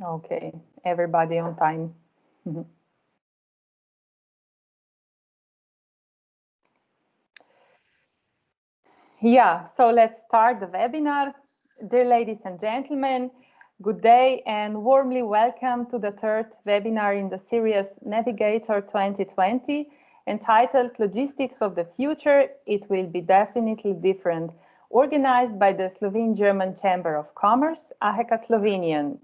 Okay, everybody on time. Yeah, so let's start the webinar. Dear ladies and gentlemen, good day and warmly welcome to the third webinar in the series Navigator 2020, entitled Logistics of the Future. It will be definitely different, organized by the Slovene-German Chamber of Commerce, AHK Slovenian.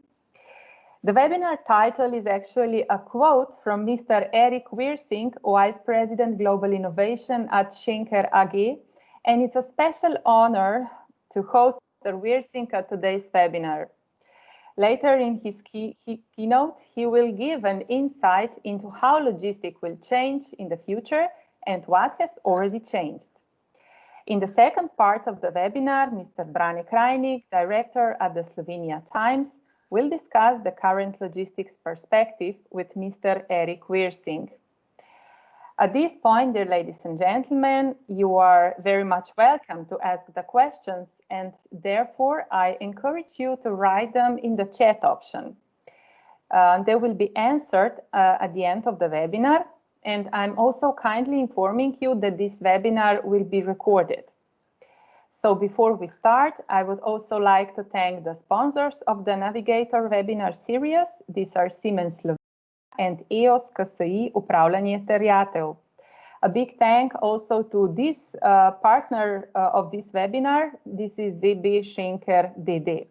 The webinar title is actually a quote from Mr. Erik Wirsing, Vice President Global Innovation at Schenker AG, and it's a special honor to host Mr. Wirsing at today's webinar. Later in his keynote, he will give an insight into how logistics will change in the future and what has already changed. In the second part of the webinar, Mr. Brane Krajnik, Director at the Slovenia Times, will discuss the current logistics perspective with Mr. Erik Wirsing. At this point, dear ladies and gentlemen, you are very much welcome to ask the questions, and therefore I encourage you to write them in the chat option. They will be answered at the end of the webinar, and I'm also kindly informing you that this webinar will be recorded. So before we start, I would also like to thank the sponsors of the Navigator webinar series. These are Siemens Slovenia and EOS KSI Upravljanje terjatev. A big thank also to this partner of this webinar. This is DB Schenker DD.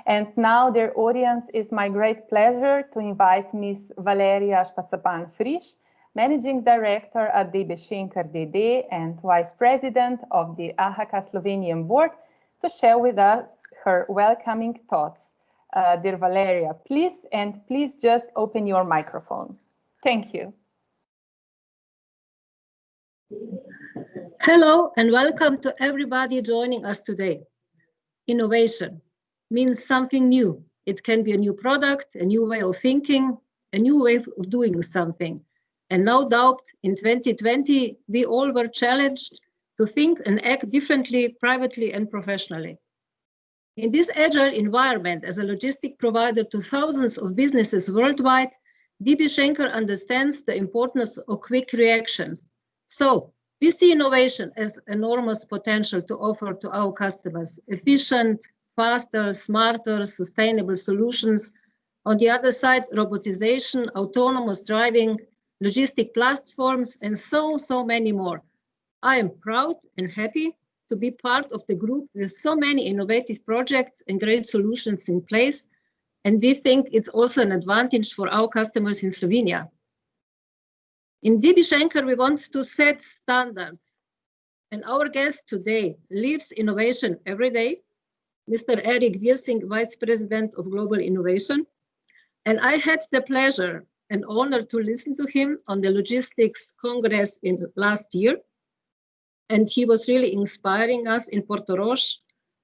And now, dear audience, it's my great pleasure to invite Ms. Valerija Špacapan Friš, Managing Director at DB Schenker DD and Vice President of the AHK Slovenian Board, to share with us her welcoming thoughts. Dear Valerija, please just open your microphone. Thank you. Hello and welcome to everybody joining us today. Innovation means something new. It can be a new product, a new way of thinking, a new way of doing something. And no doubt in 2020, we all were challenged to think and act differently, privately and professionally. In this agile environment, as a logistic provider to thousands of businesses worldwide, DB Schenker understands the importance of quick reactions. So we see innovation as enormous potential to offer to our customers: efficient, faster, smarter, sustainable solutions. On the other side, robotization, autonomous driving, logistic platforms, and so many more. I am proud and happy to be part of the group with so many innovative projects and great solutions in place. And we think it's also an advantage for our customers in Slovenia. In DB Schenker, we want to set standards. And our guest today lives innovation every day, Mr. Erik Wirsing, Vice President of Global Innovation. And I had the pleasure and honor to listen to him on the Logistics Congress in last year. And he was really inspiring us in Porto Roche,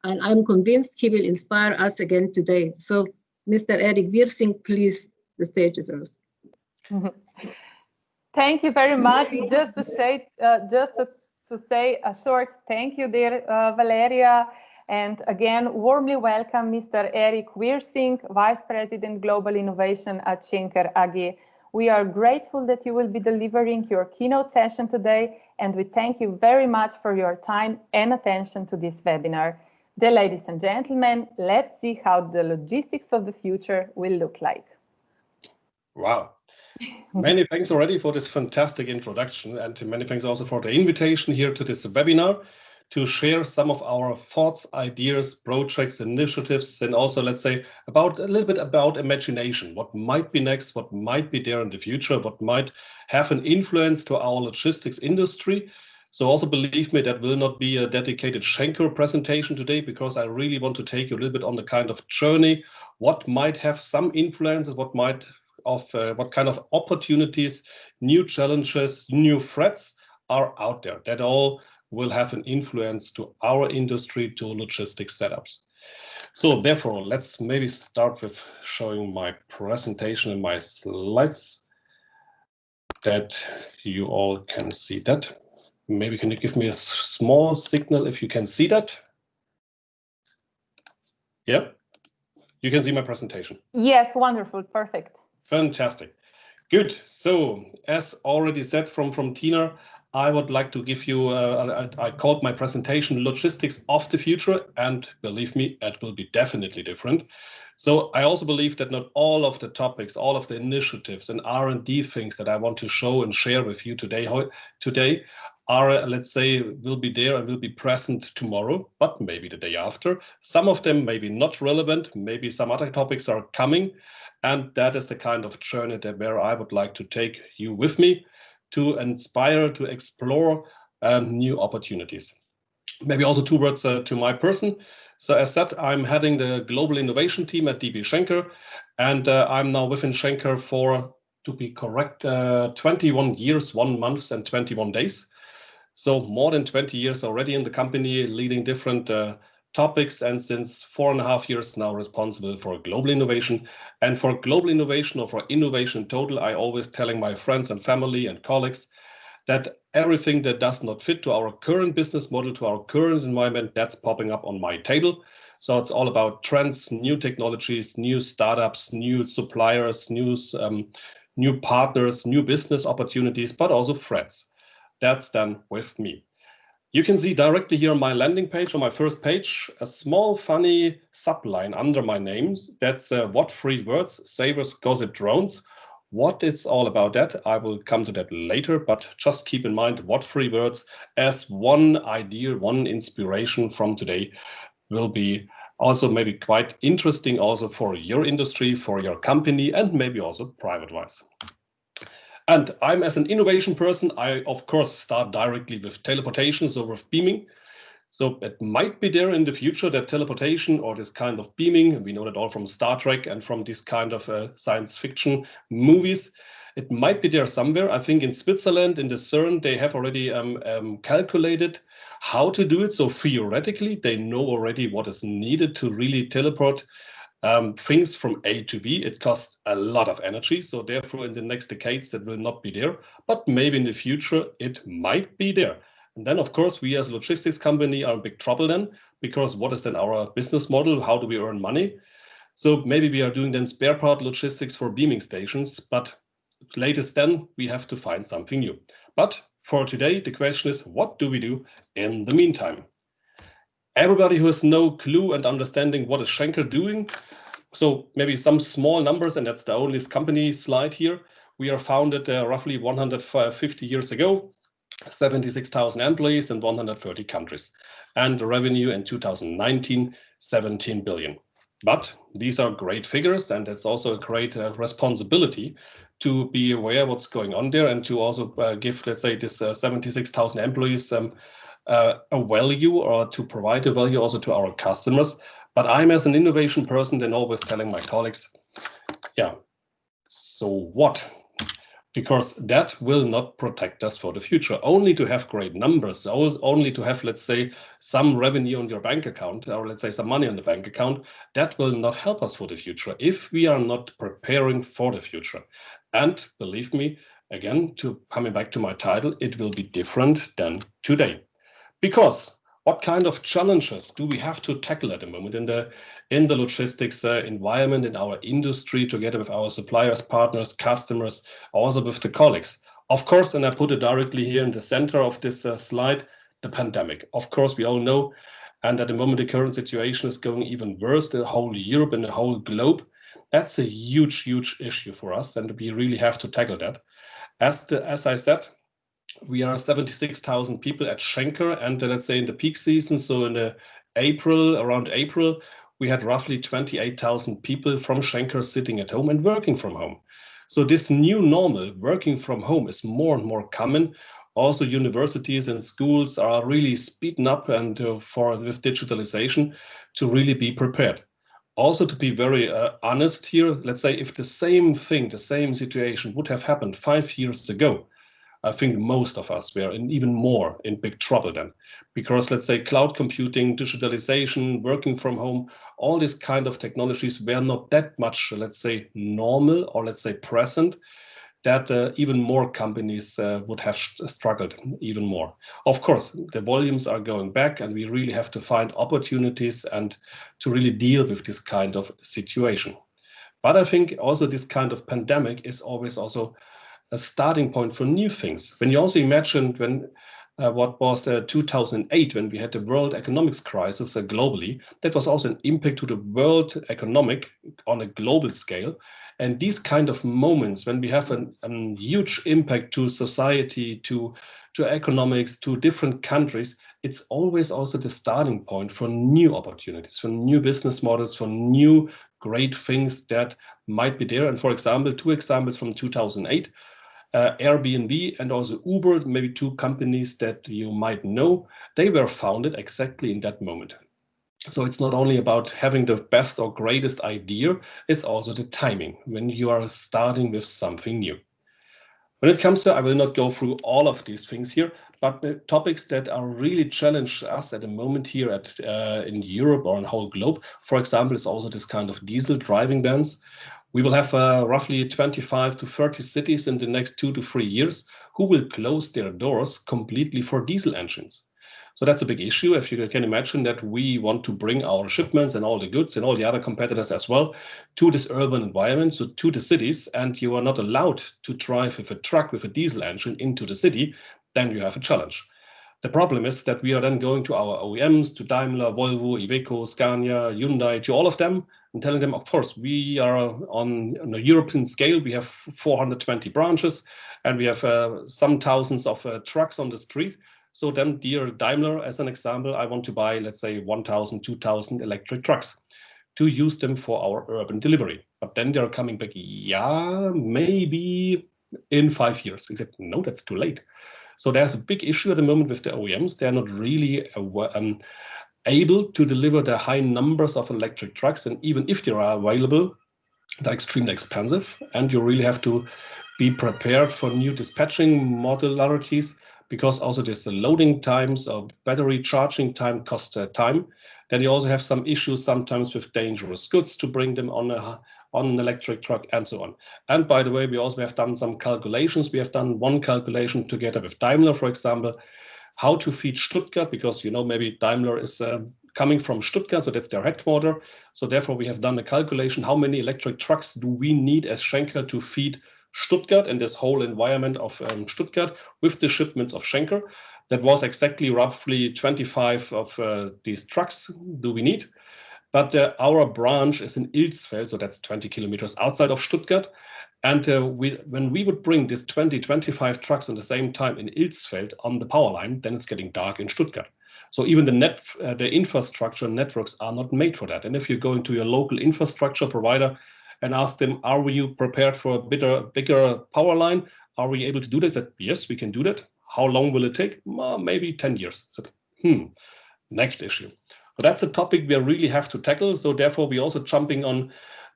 and I'm convinced he will inspire us again today. So, Mr. Erik Wirsing, please, the stage is yours. Thank you very much. Just to say a short thank you, dear Valerija. And again, warmly welcome Mr. Erik Wirsing, Vice President Global Innovation at Schenker AG. We are grateful that you will be delivering your keynote session today, and we thank you very much for your time and attention to this webinar. Dear ladies and gentlemen, let's see how the logistics of the future will look like. Wow. Many thanks already for this fantastic introduction, and many thanks also for the invitation here to this webinar to share some of our thoughts, ideas, projects, initiatives, and also, let's say, a little bit about imagination. What might be next, what might be there in the future, what might have an influence to our logistics industry. So also believe me, that will not be a dedicated Schenker presentation today, because I really want to take you a little bit on the kind of journey, what might have some influences, what kind of opportunities, new challenges, new threats are out there. That all will have an influence to our industry, to logistics setups. So therefore, let's maybe start with showing my presentation and my slides, that you all can see that. Maybe can you give me a small signal if you can see that? Yeah, You can see my presentation. Yes, wonderful, perfect. Fantastic. Good. So, as already said from Tina, I would like to give you, I called my presentation Logistics of the Future, and believe me, it will be definitely different. So I also believe that not all of the topics, all of the initiatives and R&D things that I want to show and share with you today are, let's say, will be there and will be present tomorrow, but maybe the day after. Some of them may be not relevant, maybe some other topics are coming, and that is the kind of journey that where I would like to take you with me to inspire, to explore new opportunities. Maybe also 2 words to my person. So as said, I'm heading the global innovation team at DB Schenker, and I'm now within Schenker for, to be correct, 21 years, 1 month and 21 days. So more than 20 years already in the company, leading different topics, and since 4.5 years now responsible for global innovation. And for global innovation, or for innovation in total, I always telling my friends and family and colleagues that everything that does not fit to our current business model, to our current environment, that's popping up on my table. So it's all about trends, new technologies, new startups, new suppliers, new partners, new business opportunities, but also threats. That's done with me. You can see directly here on my landing page, on my first page, a small funny subline under my name. That's what 3 words, savers, gossip, drones. What it's all about that, I will come to that later, but just keep in mind what 3 words as one idea, one inspiration from today will be also maybe quite interesting also for your industry, for your company, and maybe also private-wise. And I'm, as an innovation person, I of course start directly with teleportation, so with beaming. So it might be there in the future that teleportation or this kind of beaming, we know that all from Star Trek and from this kind of science fiction movies, it might be there somewhere. I think in Switzerland, in the CERN, they have already calculated how to do it. So theoretically, they know already what is needed to really teleport things from A to B. It costs a lot of energy. So therefore, in the next decades, that will not be there. But maybe in the future, it might be there. And then, of course, we as a logistics company are in big trouble then, because what is then our business model? How do we earn money? So maybe we are doing then spare part logistics for beaming stations, but latest then we have to find something new. But for today, the question is, what do we do in the meantime? Everybody who has no clue and understanding what is Schenker doing, so maybe some small numbers, and that's the only company slide here. We are founded roughly 150 years ago, 76,000 employees in 130 countries, and the revenue in 2019, 17 billion. But these are great figures, and it's also a great responsibility to be aware what's going on there, and to also give, let's say, this 76,000 employees a value, or to provide a value also to our customers. But I'm, as an innovation person, then always telling my colleagues, yeah, so what? Because that will not protect us for the future. Only to have great numbers, only to have, let's say, some revenue on your bank account, or let's say some money on the bank account, that will not help us for the future if we are not preparing for the future. And believe me, again, coming back to my title, it will be different than today. Because what kind of challenges do we have to tackle at the moment in the logistics environment, in our industry, together with our suppliers, partners, customers, also with the colleagues? Of course, and I put it directly here in the center of this slide, the pandemic. Of course, we all know, and at the moment the current situation is going even worse, the whole Europe and the whole globe. That's a huge, huge issue for us, and we really have to tackle that. As I said, we are 76,000 people at Schenker, and let's say in the peak season, so in around April, we had roughly 28,000 people from Schenker sitting at home and working from home. So this new normal, working from home, is more and more common. Also, universities and schools are really speeding up and with digitalization to really be prepared. Also, to be very honest here, let's say if the same thing, the same situation would have happened 5 years ago, I think most of us were even more in big trouble then, because let's say cloud computing, digitalization, working from home, all these kind of technologies were not that much, let's say, normal or let's say present that even more companies would have struggled even more. Of course, the volumes are going back, and we really have to find opportunities and to really deal with this kind of situation. But I think also this kind of pandemic is always also a starting point for new things. When you also imagine when what was 2008, when we had the world economics crisis globally, that was also an impact to the world economic on a global scale. And these kind of moments when we have a huge impact to society, to economics, to different countries, it's always also the starting point for new opportunities, for new business models, for new great things that might be there. And for example, 2 examples from 2008, Airbnb and also Uber, maybe 2 companies that you might know, they were founded exactly in that moment. So it's not only about having the best or greatest idea, it's also the timing when you are starting with something new. When it comes to, I will not go through all of these things here, but the topics that are really challenge us at the moment here in Europe or in the whole globe, for example, is also this kind of diesel driving bans. We will have roughly 25 to 30 cities in the next 2 to 3 years who will close their doors completely for diesel engines. So that's a big issue. If you can imagine that we want to bring our shipments and all the goods and all the other competitors as well to this urban environment, so to the cities, and you are not allowed to drive with a truck with a diesel engine into the city, then you have a challenge. The problem is that we are then going to our OEMs, to Daimler, Volvo, Iveco, Scania, Hyundai, to all of them and telling them, of course, we are on a European scale. We have 420 branches and we have some thousands of trucks on the street. So then, dear Daimler, as an example, I want to buy, let's say, 1,000, 2,000 electric trucks to use them for our urban delivery. But then they're coming back, yeah, maybe in 5 years. I said, no, that's too late. So there's a big issue at the moment with the OEMs. They're not really able to deliver the high numbers of electric trucks. And even if they are available, they're extremely expensive. And you really have to be prepared for new dispatching modularities, because also this loading times or battery charging time cost time. Then you also have some issues sometimes with dangerous goods to bring them on an electric truck and so on. And by the way, we also have done some calculations. We have done one calculation together with Daimler, for example, how to feed Stuttgart, because you know maybe Daimler is coming from Stuttgart, so that's their headquarters. So therefore we have done a calculation, how many electric trucks do we need as Schenker to feed Stuttgart and this whole environment of Stuttgart with the shipments of Schenker. That was exactly roughly 25 of these trucks do we need. But our branch is in Ilsfeld, so that's 20 kilometers outside of Stuttgart. And when we would bring this 25 trucks at the same time in Ilsfeld on the power line, then it's getting dark in Stuttgart. So even the infrastructure networks are not made for that. And if you go into your local infrastructure provider and ask them, are you prepared for a bigger power line? Are we able to do this? That, yes, we can do that. How long will it take? Maybe 10 years. So, next issue. But that's a topic we really have to tackle. So therefore, we're also jumping on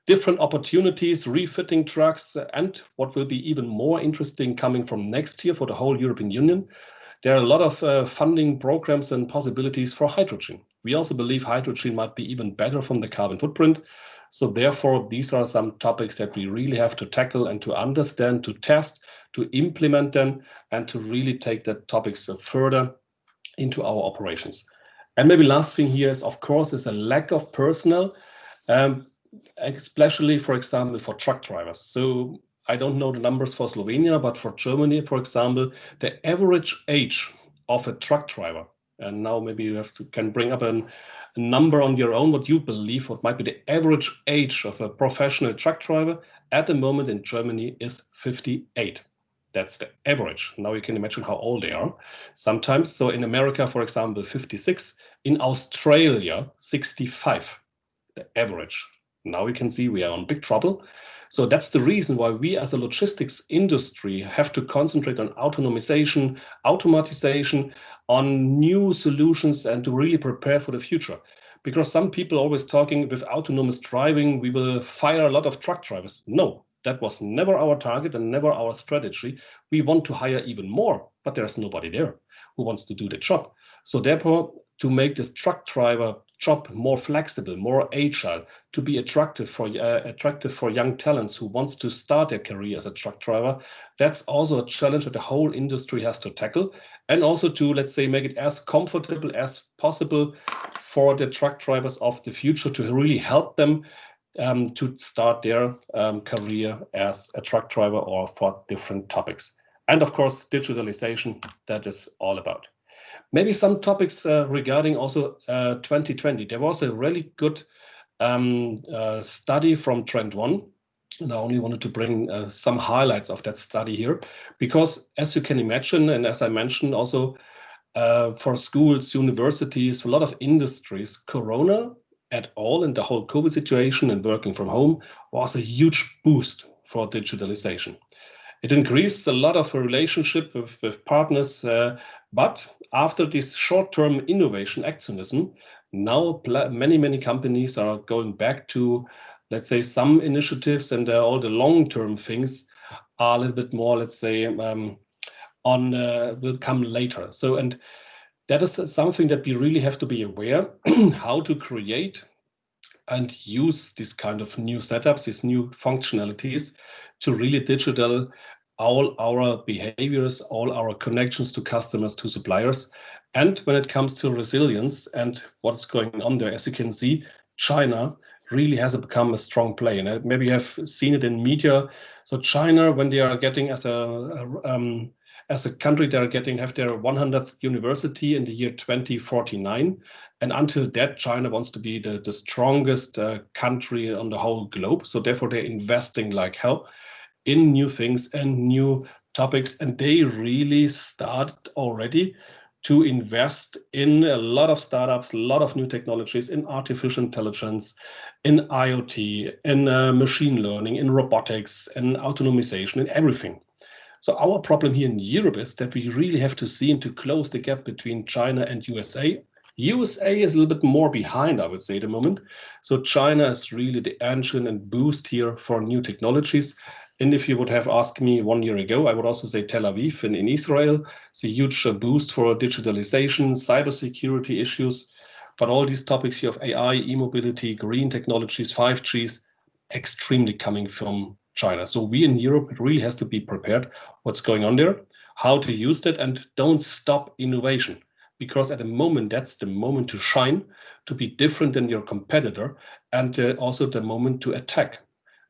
different opportunities, refitting trucks, and what will be even more interesting coming from next year for the whole European Union. There are a lot of funding programs and possibilities for hydrogen. We also believe hydrogen might be even better from the carbon footprint. So therefore, these are some topics that we really have to tackle and to understand, to test, to implement them, and to really take the topics further into our operations. And maybe last thing here is, of course, is a lack of personnel, especially, for example, for truck drivers. So I don't know the numbers for Slovenia, but for Germany, for example, the average age of a truck driver, and now maybe you can bring up a number on your own, what you believe, what might be the average age of a professional truck driver at the moment in Germany is 58. That's the average. Now you can imagine how old they are sometimes. So in America, for example, 56. In Australia, 65, the average. Now you can see we are in big trouble. So that's the reason why we as a logistics industry have to concentrate on autonomization, automatization, on new solutions, and to really prepare for the future. Because some people are always talking with autonomous driving, we will fire a lot of truck drivers. No, that was never our target and never our strategy. We want to hire even more, but there's nobody there who wants to do the job. So therefore, to make this truck driver job more flexible, more agile, to be attractive for young talents who wants to start their career as a truck driver. That's also a challenge that the whole industry has to tackle, and also to, let's say, make it as comfortable as possible for the truck drivers of the future, to really help them to start their career as a truck driver or for different topics. And of course, digitalization, that is all about. Maybe some topics regarding also 2020. There was a really good study from Trend One, and I only wanted to bring some highlights of that study here, because as you can imagine, and as I mentioned also, for schools, universities, a lot of industries, Corona at all, and the whole COVID situation and working from home was a huge boost for digitalization. It increased a lot of relationship with partners, but after this short-term innovation actionism, now many companies are going back to, let's say, some initiatives, and all the long-term things are a little bit more, let's say, will come later. So, and that is something that we really have to be aware how to create and use these kind of new setups, these new functionalities, to really digital all our behaviors, all our connections to customers, to suppliers. And when it comes to resilience and what's going on there, as you can see, China really has become a strong player. And maybe you have seen it in media. So China, when they are getting as a country, they are have their 100th university in the year 2049. And until that, China wants to be the strongest country on the whole globe. So therefore, they're investing like hell in new things and new topics. And they really start already to invest in a lot of startups, a lot of new technologies, in artificial intelligence, in IoT, in machine learning, in robotics, in autonomization, in everything. So our problem here in Europe is that we really have to see and to close the gap between China and USA. USA is a little bit more behind, I would say, at the moment. So China is really the engine and boost here for new technologies. And if you would have asked me 1 year ago, I would also say Tel Aviv in Israel. It's a huge boost for digitalization, cybersecurity issues, but all these topics here of AI, e-mobility, green technologies, 5Gs, extremely coming from China. So we in Europe really has to be prepared what's going on there, how to use that, and don't stop innovation, because at the moment, that's the moment to shine, to be different than your competitor, and also the moment to attack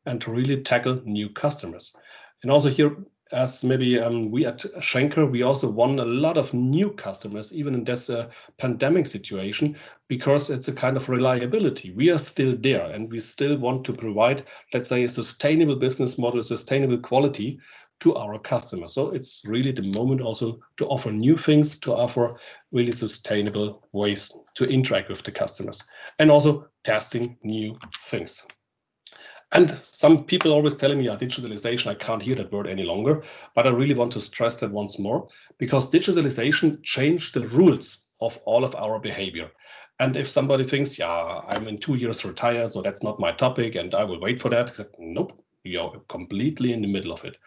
and to really tackle new customers. And also here, as maybe we at Schenker, we also won a lot of new customers, even in this pandemic situation, because it's a kind of reliability. We are still there, and we still want to provide, let's say, a sustainable business model, sustainable quality to our customers. So it's really the moment also to offer new things, to offer really sustainable ways to interact with the customers, and also testing new things. And some people always telling me, digitalization, I can't hear that word any longer, but I really want to stress that once more, because digitalization changed the rules of all of our behavior. And if somebody thinks, yeah, I'm in 2 years retired, so that's not my topic, and I will wait for that, I said, nope, you're completely in the middle of it.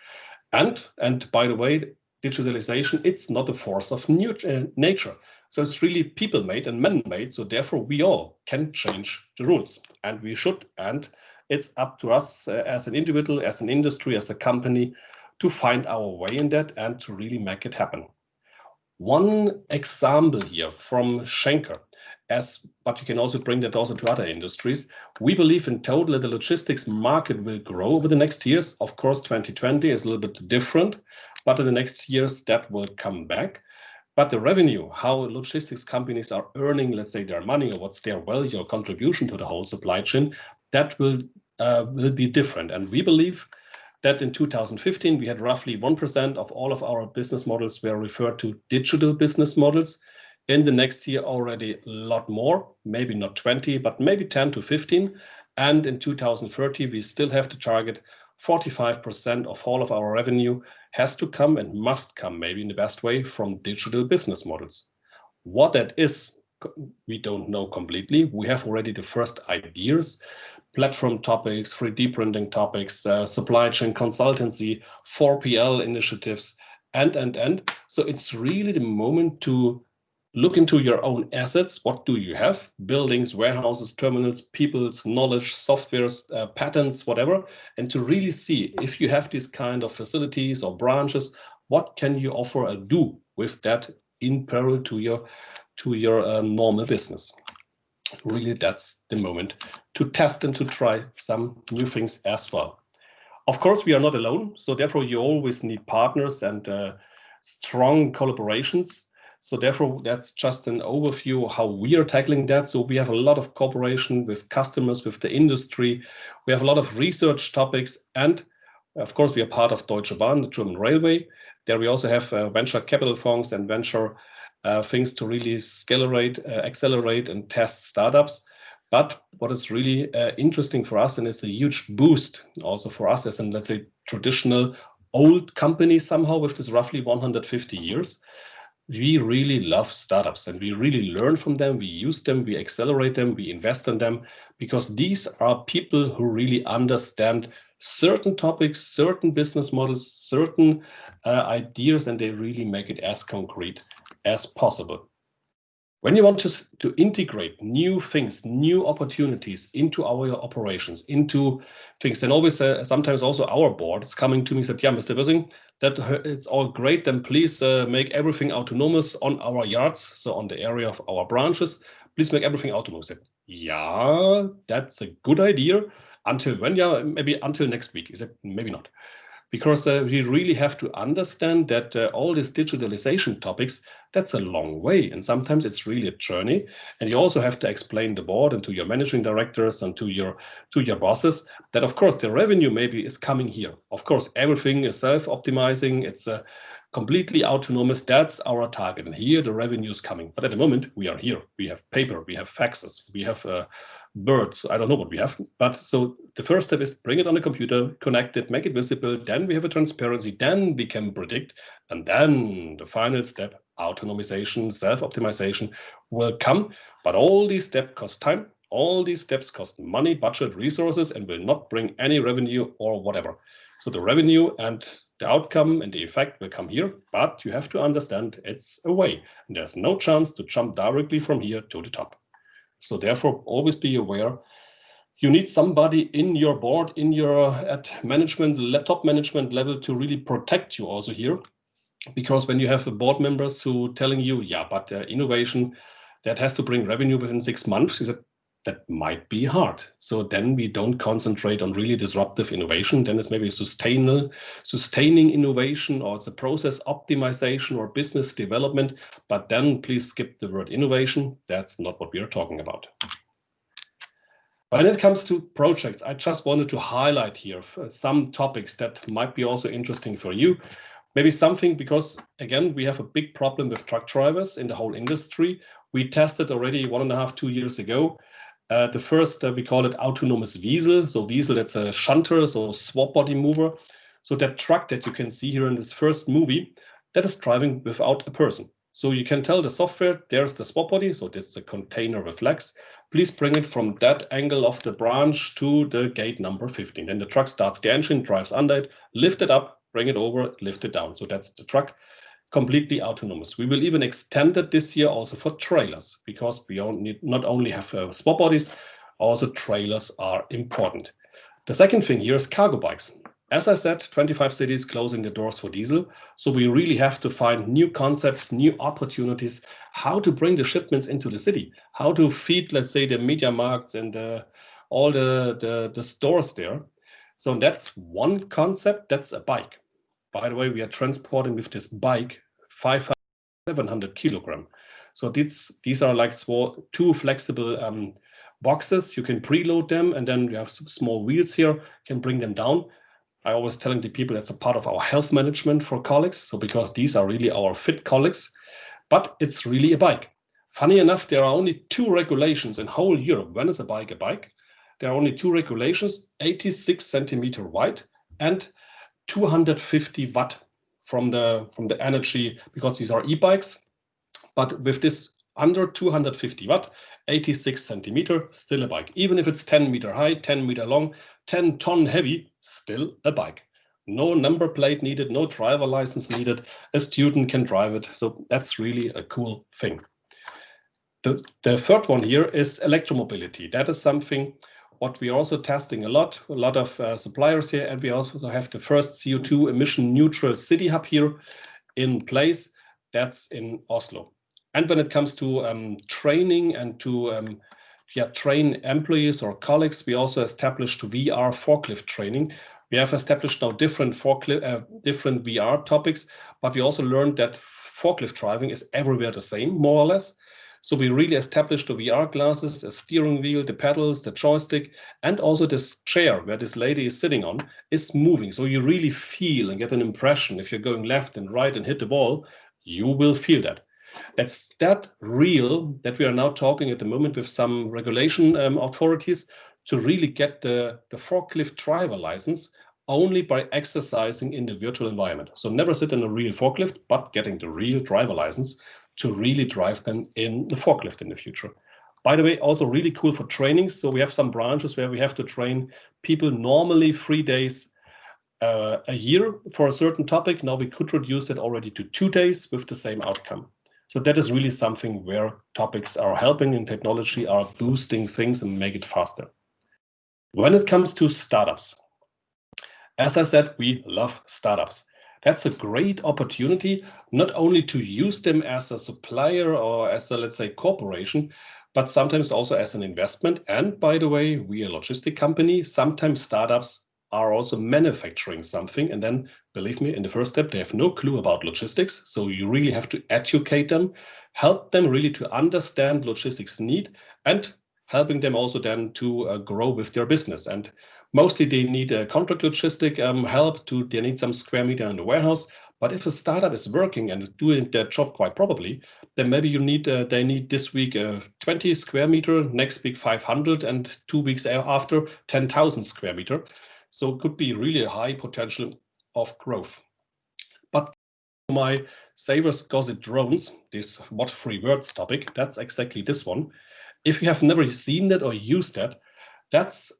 And by the way, digitalization, it's not a force of nature. So it's really people-made and man-made, so therefore we all can change the rules, and we should, and it's up to us as an individual, as an industry, as a company, to find our way in that and to really make it happen. One example here from Schenker, but you can also bring that also to other industries. We believe in total that the logistics market will grow over the next years. Of course, 2020 is a little bit different, but in the next years that will come back. But the revenue, how logistics companies are earning, let's say, their money, or what's their value or contribution to the whole supply chain, that will be different. And we believe that in 2015, we had roughly 1% of all of our business models were referred to digital business models. In the next year, already a lot more, maybe not 20, but maybe 10 to 15. And in 2030, we still have to target 45% of all of our revenue has to come and must come, maybe in the best way, from digital business models. What that is, we don't know completely. We have already the first ideas, platform topics, 3D printing topics, supply chain consultancy, 4PL initiatives, and. So it's really the moment to look into your own assets. What do you have? Buildings, warehouses, terminals, people's knowledge, softwares, patents, whatever. And to really see if you have these kind of facilities or branches, what can you offer or do with that in parallel to your normal business. Really, that's the moment to test and to try some new things as well. Of course, we are not alone. So therefore, you always need partners and strong collaborations. So therefore, that's just an overview of how we are tackling that. So we have a lot of cooperation with customers, with the industry. We have a lot of research topics. And of course, we are part of Deutsche Bahn, the German railway. There we also have venture capital funds and venture things to really accelerate and test startups. But what is really interesting for us, and it's a huge boost also for us as an, let's say, traditional old company somehow with this roughly 150 years, we really love startups and we really learn from them, we use them, we accelerate them, we invest in them, because these are people who really understand certain topics, certain business models, certain ideas, and they really make it as concrete as possible. When you want to integrate new things, new opportunities into our operations, into things, then always sometimes also our board is coming to me and said, yeah, Mr. Wirsing, that it's all great, then please make everything autonomous on our yards, so on the area of our branches, please make everything autonomous. I said, yeah, that's a good idea. Until when? Yeah, maybe until next week. He said, maybe not. Because we really have to understand that all these digitalization topics, that's a long way. And sometimes it's really a journey. And you also have to explain the board and to your managing directors and to your bosses that, of course, the revenue maybe is coming here. Of course, everything is self-optimizing. It's completely autonomous. That's our target. And here the revenue is coming. But at the moment, we are here. We have paper, we have faxes, we have birds. I don't know what we have. But so the first step is bring it on the computer, connect it, make it visible. Then we have a transparency. Then we can predict. And then the final step, autonomization, self-optimization will come. But all these steps cost time. All these steps cost money, budget, resources, and will not bring any revenue or whatever. So the revenue and the outcome and the effect will come here, but you have to understand it's a way. And there's no chance to jump directly from here to the top. So therefore, always be aware. You need somebody in your board, in your at management, top management level to really protect you also here. Because when you have board members who telling you, yeah, but innovation, that has to bring revenue within 6 months, you said, that might be hard. So then we don't concentrate on really disruptive innovation. Then it's maybe sustaining innovation, or it's a process optimization or business development. But then please skip the word innovation. That's not what we are talking about. When it comes to projects, I just wanted to highlight here some topics that might be also interesting for you. Maybe something, because again, we have a big problem with truck drivers in the whole industry. We tested already 1.5 to 2 years ago. The first, we call it autonomous Wiesel. So Wiesel, that's a shunter, so swap body mover. So that truck that you can see here in this first movie, that is driving without a person. So you can tell the software, there's the swap body, so this is a container with legs. Please bring it from that angle of the branch to the gate number 15. Then the truck starts the engine, drives under it, lift it up, bring it over, lift it down. So that's the truck. Completely autonomous. We will even extend it this year also for trailers, because we not only have swap bodies, also trailers are important. The second thing here is cargo bikes. As I said, 25 cities closing the doors for diesel. So we really have to find new concepts, new opportunities, how to bring the shipments into the city, how to feed, let's say, the media markets and all the stores there. So that's one concept, that's a bike. By the way, we are transporting with this bike 700 kilogram. So these are like two flexible boxes. You can preload them, and then you have some small wheels here, can bring them down. I always telling the people that's a part of our health management for colleagues. So because these are really our fit colleagues, but it's really a bike. Funny enough, there are only 2 regulations in whole Europe. When is a bike a bike? There are only 2 regulations, 86 centimeter wide and 250 watt from the energy, because these are e-bikes. But with this under 250 watt, 86 centimeter, still a bike. Even if it's 10 meter high, 10 meter long, 10 ton heavy, still a bike. No number plate needed, no driver license needed. A student can drive it. So that's really a cool thing. The third one here is electromobility. That is something what we are also testing a lot of suppliers here, and we also have the first CO2 emission neutral city hub here in place. That's in Oslo. And when it comes to training and to train employees or colleagues, we also established VR forklift training. We have established now different VR topics, but we also learned that forklift driving is everywhere the same, more or less. So we really established the VR glasses, a steering wheel, the pedals, the joystick, and also this chair where this lady is sitting on is moving. So you really feel and get an impression. If you're going left and right and hit the wall, you will feel that. It's that real that we are now talking at the moment with some regulation authorities to really get the forklift driver license only by exercising in the virtual environment. So never sit in a real forklift, but getting the real driver license to really drive them in the forklift in the future. By the way, also really cool for training. So we have some branches where we have to train people normally 3 days a year for a certain topic. Now we could reduce it already to 2 days with the same outcome. So that is really something where topics are helping and technology are boosting things and make it faster. When it comes to startups, as I said, we love startups. That's a great opportunity, not only to use them as a supplier or as a, let's say, corporation, but sometimes also as an investment. And by the way, we are a logistic company. Sometimes startups are also manufacturing something. And then, believe me, in the first step, they have no clue about logistics. So you really have to educate them, help them really to understand logistics need, and helping them also then to grow with their business. And mostly they need a contract logistic help. They need some square meter in the warehouse. But if a startup is working and doing their job quite probably, then maybe they need this week 20 square meter, next week 500, and 2 weeks after 10,000 square meter. So it could be really a high potential of growth. But my savers gossip drones, this what 3 words topic, that's exactly this one. If you have never seen that or used that, that's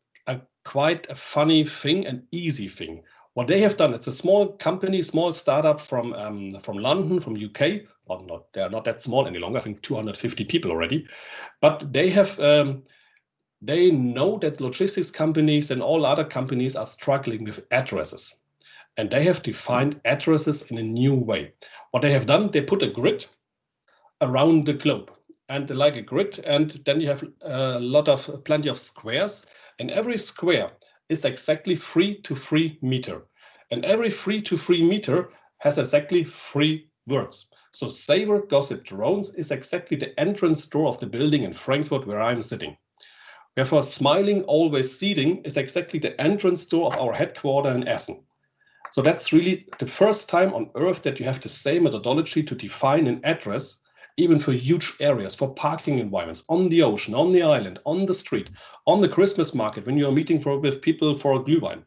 quite a funny thing, an easy thing. What they have done, it's a small company, small startup from London, from UK. Well, they're not that small any longer. I think 250 people already. But they have they know that logistics companies and all other companies are struggling with addresses. And they have defined addresses in a new way. What they have done, they put a grid around the globe. And like a grid, and then you have plenty of squares, and every square is exactly 3 to 3 meter, and every 3 to 3 meter has exactly 3 words. So Saver Gossip Drones is exactly the entrance door of the building in Frankfurt where I'm sitting. Therefore, Smiling Always Seating is exactly the entrance door of our headquarters in Essen. So that's really the first time on earth that you have the same methodology to define an address, even for huge areas, for parking environments, on the ocean, on the island, on the street, on the Christmas market, when you're meeting with people for a glühwein.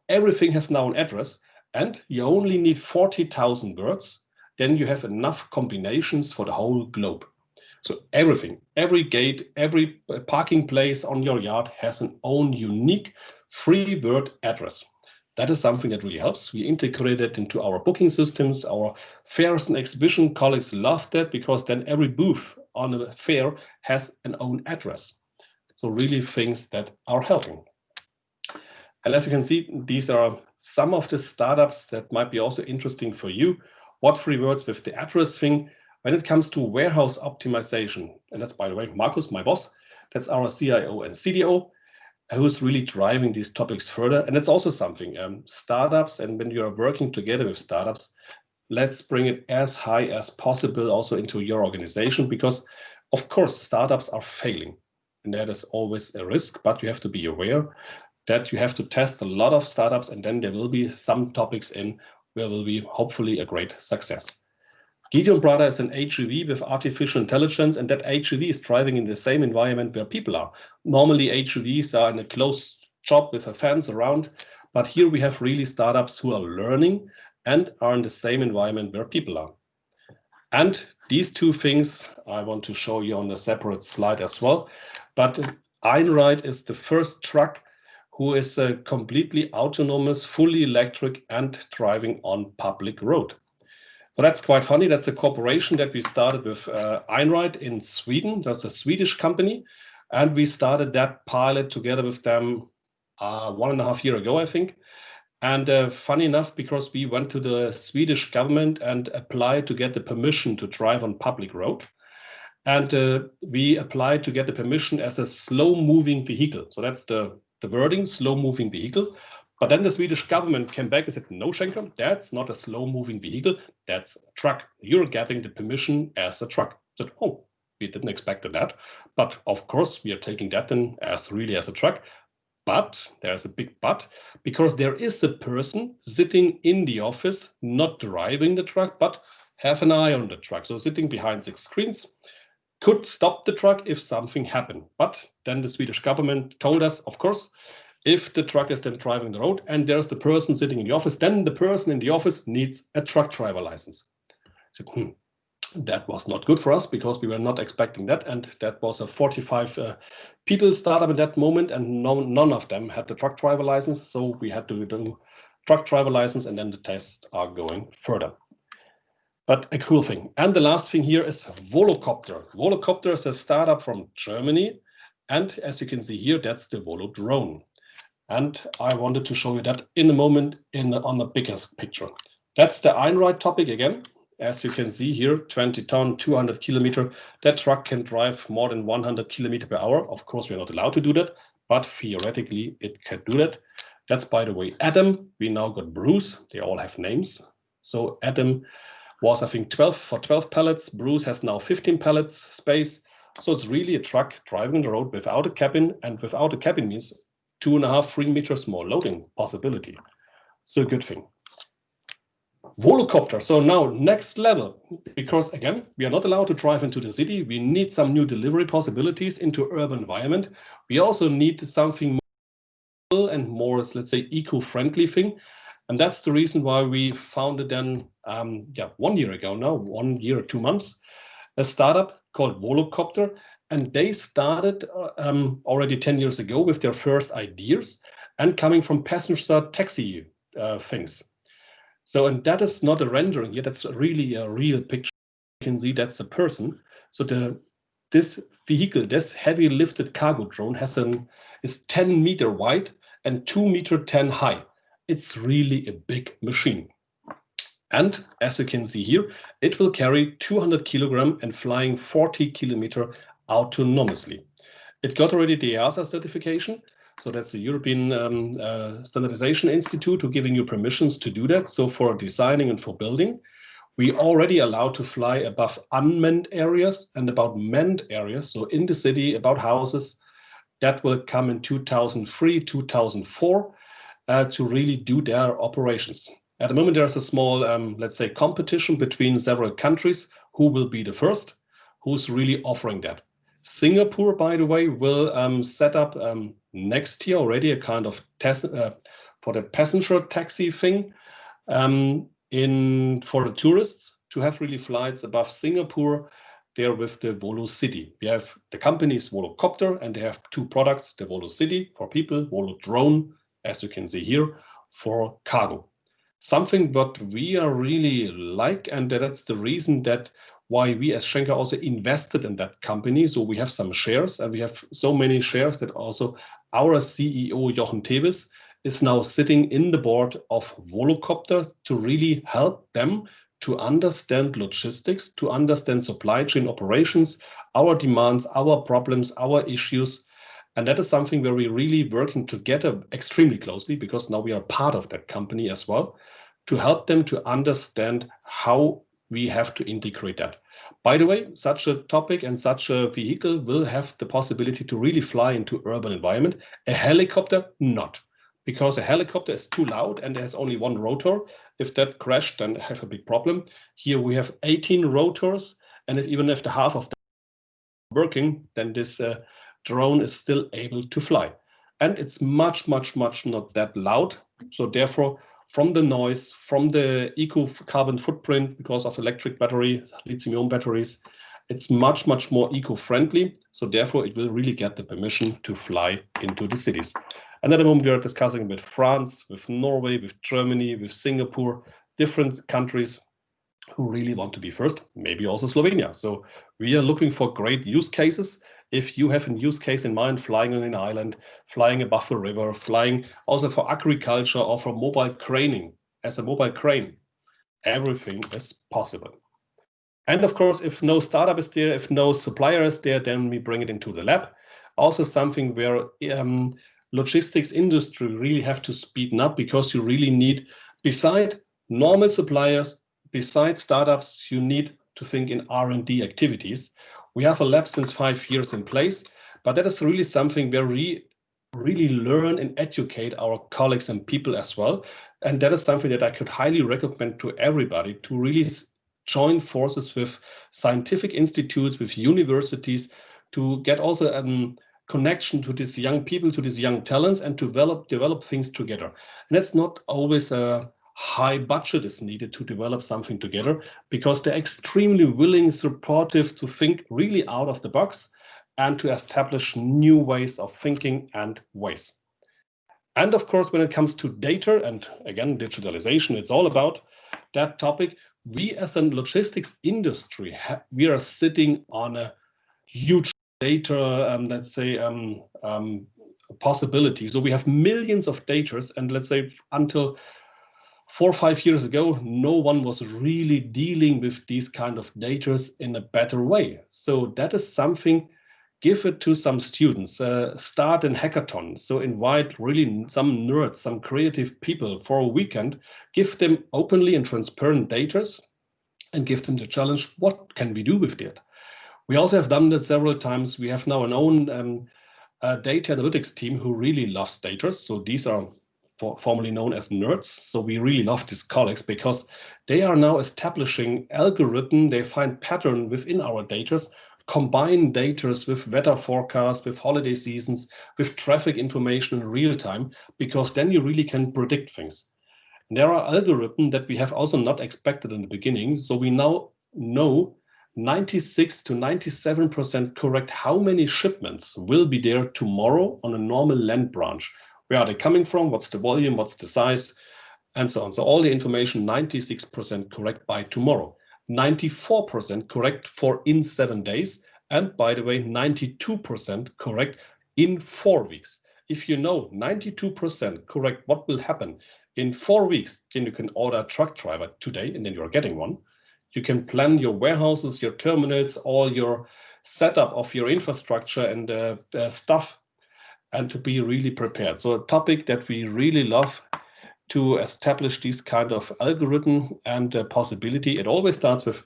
Everything has now an address, and you only need 40,000 words. Then you have enough combinations for the whole globe. So everything, every gate, every parking place on your yard has an own unique 3-word address. That is something that really helps. We integrate it into our booking systems. Our fairs and exhibition colleagues love that because then every booth on a fair has an own address. So really things that are helping. And as you can see, these are some of the startups that might be also interesting for you. What 3 words with the address thing? When it comes to warehouse optimization, and that's, by the way, Markus, my boss, that's our CIO and CDO, who's really driving these topics further. And it's also something, startups, and when you're working together with startups, let's bring it as high as possible also into your organization, because of course, startups are failing. And that is always a risk, but you have to be aware that you have to test a lot of startups, and then there will be some topics in where will be hopefully a great success. Gideon Brother is an HEV with artificial intelligence, and that HEV is driving in the same environment where people are. Normally, HEVs are in a closed shop with a fence around, but here we have really startups who are learning and are in the same environment where people are. And these 2 things I want to show you on a separate slide as well. But Einride is the first truck who is completely autonomous, fully electric, and driving on public road. So that's quite funny. That's a cooperation that we started with Einride in Sweden. That's a Swedish company. And we started that pilot together with them 1.5 years ago, I think. And funny enough, because we went to the Swedish government and applied to get the permission to drive on public road. And we applied to get the permission as a slow-moving vehicle. So that's the wording, slow-moving vehicle. But then the Swedish government came back and said, no, Schenker, that's not a slow-moving vehicle. That's a truck. You're getting the permission as a truck. I said, oh, we didn't expect that. But of course, we are taking that then as a truck. But there's a big but, because there is a person sitting in the office, not driving the truck, but have an eye on the truck. So sitting behind 6 screens, could stop the truck if something happened. But then the Swedish government told us, of course, if the truck is then driving the road and there's the person sitting in the office, then the person in the office needs a truck driver license. So, that was not good for us because we were not expecting that. And that was a 45 people startup at that moment, and none of them had the truck driver license. So we had to do truck driver license, and then the tests are going further. But a cool thing. And the last thing here is Volocopter. Volocopter is a startup from Germany. And as you can see here, that's the Volo drone. And I wanted to show you that in a moment on the biggest picture. That's the Einride topic again. As you can see here, 20 ton, 200 kilometer. That truck can drive more than 100 kilometer per hour. Of course, we're not allowed to do that, but theoretically it can do that. That's, by the way, Adam. We now got Bruce. They all have names. So Adam was, I think, 12 pallets. Bruce has now 15 pallets space. So it's really a truck driving the road without a cabin, and without a cabin means 2.5-3 meters more loading possibility. So a good thing. Volocopter. So now next level, because again, we are not allowed to drive into the city. We need some new delivery possibilities into urban environment. We also need something more and more, let's say, eco-friendly thing. And that's the reason why we founded then, 1 year ago now, 1 year, 2 months, a startup called Volocopter. And they started already 10 years ago with their first ideas and coming from passenger taxi things. So, and that is not a rendering here, that's really a real picture. You can see that's a person. So this vehicle, this heavy lifted cargo drone is 10 meter wide and 2.10 meters high. It's really a big machine. And as you can see here, it will carry 200 kilograms and flying 40 kilometers autonomously. It got already the EASA certification. So that's the European Standardization Institute who giving you permissions to do that. So for designing and for building, we already allowed to fly above unmanned areas and about manned areas. So in the city, about houses, that will come in 2003, 2004 to really do their operations. At the moment, there's a small, let's say, competition between several countries who will be the first, who's really offering that. Singapore, by the way, will set up next year already a kind of test for the passenger taxi thing for the tourists to have really flights above Singapore there with the Volo City. We have the companies Volocopter, and they have 2 products, the Volo City for people, Volo Drone, as you can see here, for cargo. Something what we are really like, and that's the reason that why we as Schenker also invested in that company. So we have some shares, and we have so many shares that also our CEO, Jochen Tevis, is now sitting in the board of Volocopter to really help them to understand logistics, to understand supply chain operations, our demands, our problems, our issues. And that is something where we're really working together extremely closely, because now we are part of that company as well, to help them to understand how we have to integrate that. By the way, such a topic and such a vehicle will have the possibility to really fly into urban environment. A helicopter, not, because a helicopter is too loud and there's only 1 rotor. If that crashed, then have a big problem. Here we have 18 rotors, and even if the half of them are working, then this drone is still able to fly. And it's much not that loud. So therefore, from the noise, from the eco-carbon footprint, because of electric batteries, lithium-ion batteries, it's much more eco-friendly. So therefore, it will really get the permission to fly into the cities. And at the moment, we are discussing with France, with Norway, with Germany, with Singapore, different countries who really want to be first, maybe also Slovenia. So we are looking for great use cases. If you have a use case in mind, flying on an island, flying above a river, flying also for agriculture or for mobile craning, as a mobile crane, everything is possible. And of course, if no startup is there, if no supplier is there, then we bring it into the lab. Also something where logistics industry really have to speed up, because you really need, beside normal suppliers, besides startups, you need to think in R&D activities. We have a lab since 5 years in place, but that is really something where we really learn and educate our colleagues and people as well. And that is something that I could highly recommend to everybody, to really join forces with scientific institutes, with universities, to get also a connection to these young people, to these young talents, and to develop things together. And it's not always a high budget is needed to develop something together, because they're extremely willing, supportive to think really out of the box and to establish new ways of thinking and ways. And of course, when it comes to data and again, digitalization, it's all about that topic. We as a logistics industry, we are sitting on a huge data, let's say, possibility. So we have millions of data, and let's say until 4 or 5 years ago, no one was really dealing with these kind of data in a better way. So that is something, give it to some students, start a hackathon. So invite really some nerds, some creative people for a weekend, give them openly and transparent data and give them the challenge, what can we do with that? We also have done that several times. We have now an own data analytics team who really loves data. So these are formerly known as nerds. So we really love these colleagues, because they are now establishing algorithm. They find pattern within our data, combine data with weather forecasts, with holiday seasons, with traffic information in real time, because then you really can predict things. And there are algorithms that we have also not expected in the beginning. So we now know 96 to 97% correct how many shipments will be there tomorrow on a normal land branch. Where are they coming from? What's the volume? What's the size? And so on. So all the information, 96% correct by tomorrow. 94% correct for in 7 days. And by the way, 92% correct in 4 weeks. If you know 92% correct what will happen in 4 weeks, then you can order a truck driver today, and then you're getting one. You can plan your warehouses, your terminals, all your setup of your infrastructure and stuff, and to be really prepared. So a topic that we really love to establish this kind of algorithm and possibility. It always starts with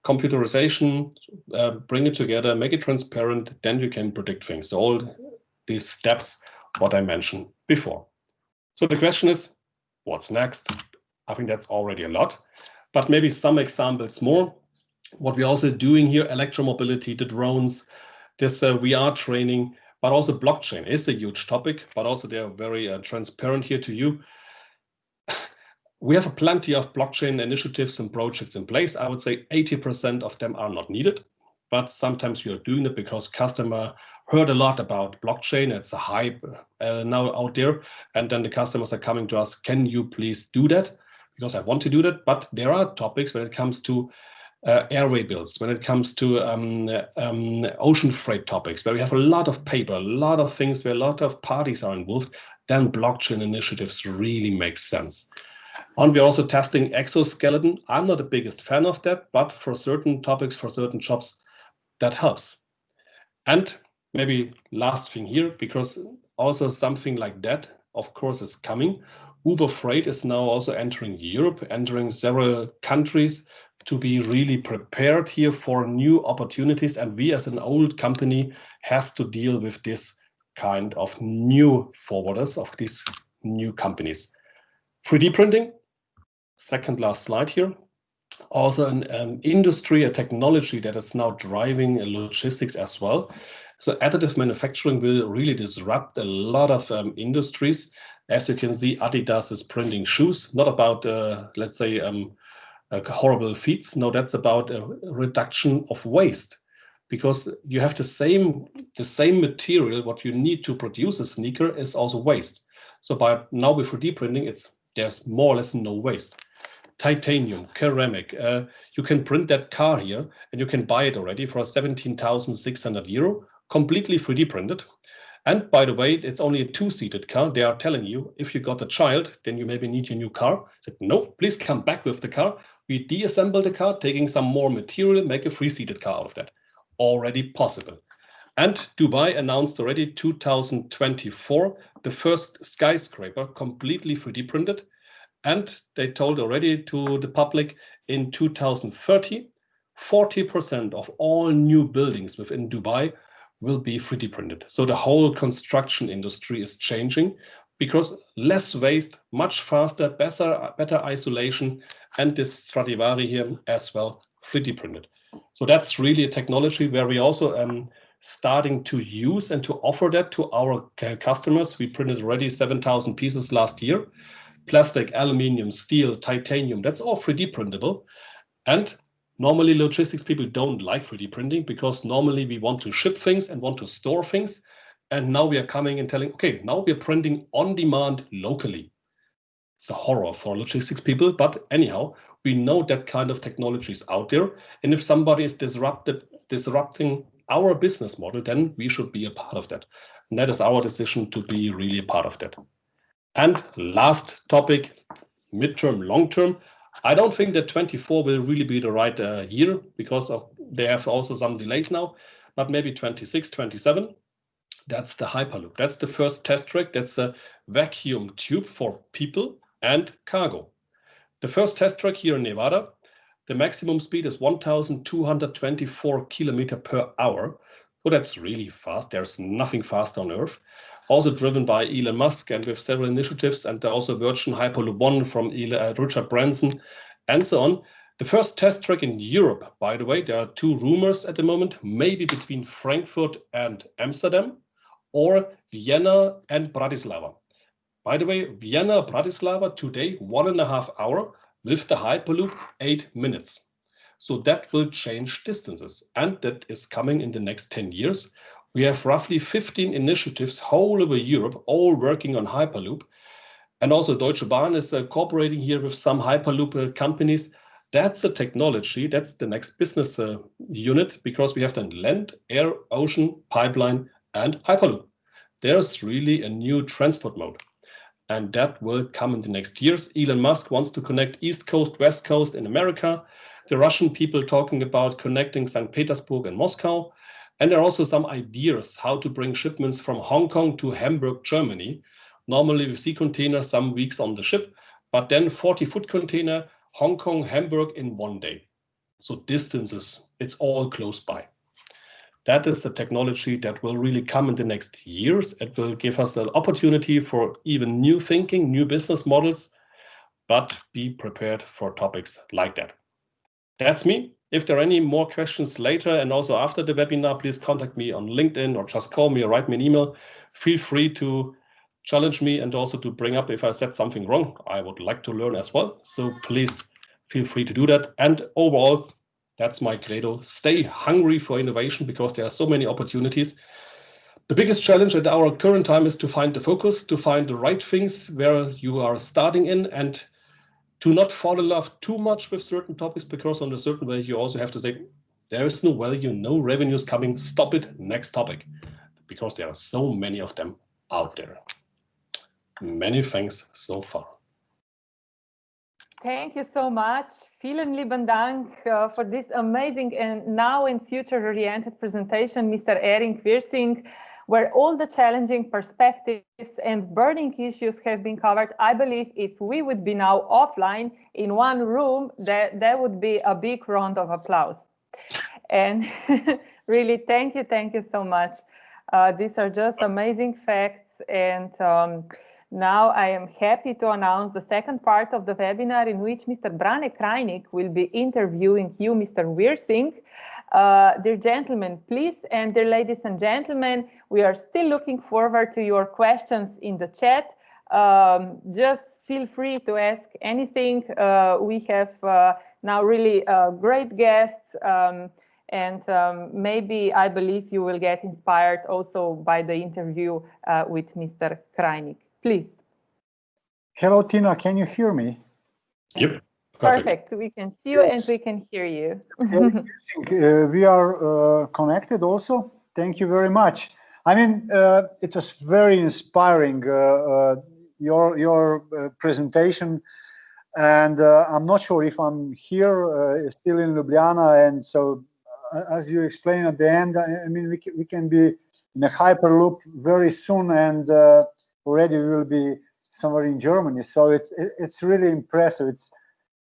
computerization, bring it together, make it transparent, then you can predict things. So all these steps, what I mentioned before. So the question is, what's next? I think that's already a lot, but maybe some examples more. What we're also doing here, electromobility, the drones, this VR training, but also blockchain is a huge topic, but also they are very transparent here to you. We have plenty of blockchain initiatives and projects in place. I would say 80% of them are not needed, but sometimes you're doing it because customer heard a lot about blockchain. It's a hype now out there. And then the customers are coming to us, can you please do that? Because I want to do that. But there are topics when it comes to airway bills, when it comes to ocean freight topics, where we have a lot of paper, a lot of things where a lot of parties are involved, then blockchain initiatives really make sense. And we're also testing exoskeleton. I'm not the biggest fan of that, but for certain topics, for certain jobs, that helps. And maybe last thing here, because also something like that, of course, is coming. Uber Freight is now also entering Europe, entering several countries, to be really prepared here for new opportunities. And we as an old company has to deal with this kind of new forwarders of these new companies. 3D printing, second last slide here. Also an industry, a technology that is now driving logistics as well. So additive manufacturing will really disrupt a lot of industries. As you can see, Adidas is printing shoes, not about, let's say, horrible feats. No, that's about a reduction of waste, because you have the same material. What you need to produce a sneaker is also waste. So by now with 3D printing, there's more or less no waste. titanium, ceramic. You can print that car here and you can buy it already for 17,600 euro, completely 3D printed. And by the way, it's only a two-seated car. They are telling you, if you got a child, then you maybe need your new car. I said, no, please come back with the car. We deassemble the car, taking some more material, make a three-seated car out of that. Already possible. And Dubai announced already 2024, the first skyscraper completely 3D printed. And they told already to the public in 2030, 40% of all new buildings within Dubai will be 3D printed. So the whole construction industry is changing because less waste, much faster, better isolation, and this Stradivari here as well, 3D printed. So that's really a technology where we also starting to use and to offer that to our customers. We printed already 7,000 pieces last year. Plastic, aluminium, steel, titanium, that's all 3D printable. And normally logistics people don't like 3D printing because normally we want to ship things and want to store things. And now we are coming and telling, okay, now we're printing on demand locally. It's a horror for logistics people, but anyhow, we know that kind of technology is out there. And if somebody is disrupting our business model, then we should be a part of that. And that is our decision to be really a part of that. And last topic, midterm, long term. I don't think that 24 will really be the right year because they have also some delays now, but maybe 26, 27. That's the Hyperloop. That's the first test track. That's a vacuum tube for people and cargo. The first test track here in Nevada, the maximum speed is 1,224 kilometers per hour. So that's really fast. There's nothing fast on Earth. Also driven by Elon Musk and with several initiatives, and also Virgin Hyperloop One from Richard Branson and so on. The first test track in Europe, by the way, there are two rumors at the moment, maybe between Frankfurt and Amsterdam or Vienna and Bratislava. By the way, Vienna, Bratislava today, 1.5 hours with the Hyperloop, 8 minutes. So that will change distances, and that is coming in the next 10 years. We have roughly 15 initiatives all over Europe, all working on Hyperloop. And also Deutsche Bahn is cooperating here with some Hyperloop companies. That's a technology, that's the next business unit, because we have then land, air, ocean, pipeline, and Hyperloop. There's really a new transport mode. And that will come in the next years. Elon Musk wants to connect East Coast, West Coast in America. The Russian people talking about connecting St. Petersburg and Moscow. And there are also some ideas how to bring shipments from Hong Kong to Hamburg, Germany. Normally with sea containers, some weeks on the ship, but then 40-foot container, Hong Kong, Hamburg in 1 day. So distances, it's all close by. That is the technology that will really come in the next years. It will give us an opportunity for even new thinking, new business models, but be prepared for topics like that. That's me. If there are any more questions later and also after the webinar, please contact me on LinkedIn or just call me or write me an email. Feel free to challenge me and also to bring up if I said something wrong. I would like to learn as well. So please feel free to do that. And overall, that's my credo. Stay hungry for innovation because there are so many opportunities. The biggest challenge at our current time is to find the focus, to find the right things where you are starting in, and to not fall in love too much with certain topics, because on a certain way you also have to say, there is no value, no revenues coming, stop it, next topic, because there are so many of them out there. Many thanks so far. Thank you so much. Vielen lieben Dank for this amazing and now and future-oriented presentation, Mr. Erik Wirsing, where all the challenging perspectives and burning issues have been covered. I believe if we would be now offline in one room, there would be a big round of applause. And really, thank you so much. These are just amazing facts. And now I am happy to announce the second part of the webinar, in which Mr. Brane Krajnik will be interviewing you, Mr. Wirsing. Dear gentlemen, please, and dear ladies and gentlemen, we are still looking forward to your questions in the chat. Just feel free to ask anything. We have now really great guests, and maybe I believe you will get inspired also by the interview with Mr. Krajnik. Please. Hello, Tina. Can you hear me? Yep. Perfect. We can see you and we can hear you. We are connected also. Thank you very much. I mean, it was very inspiring, your presentation. And I'm not sure if I'm here still in Ljubljana. And so, as you explained at the end, I mean, we can be in a hyperloop very soon, and already we will be somewhere in Germany. So it's really impressive. It's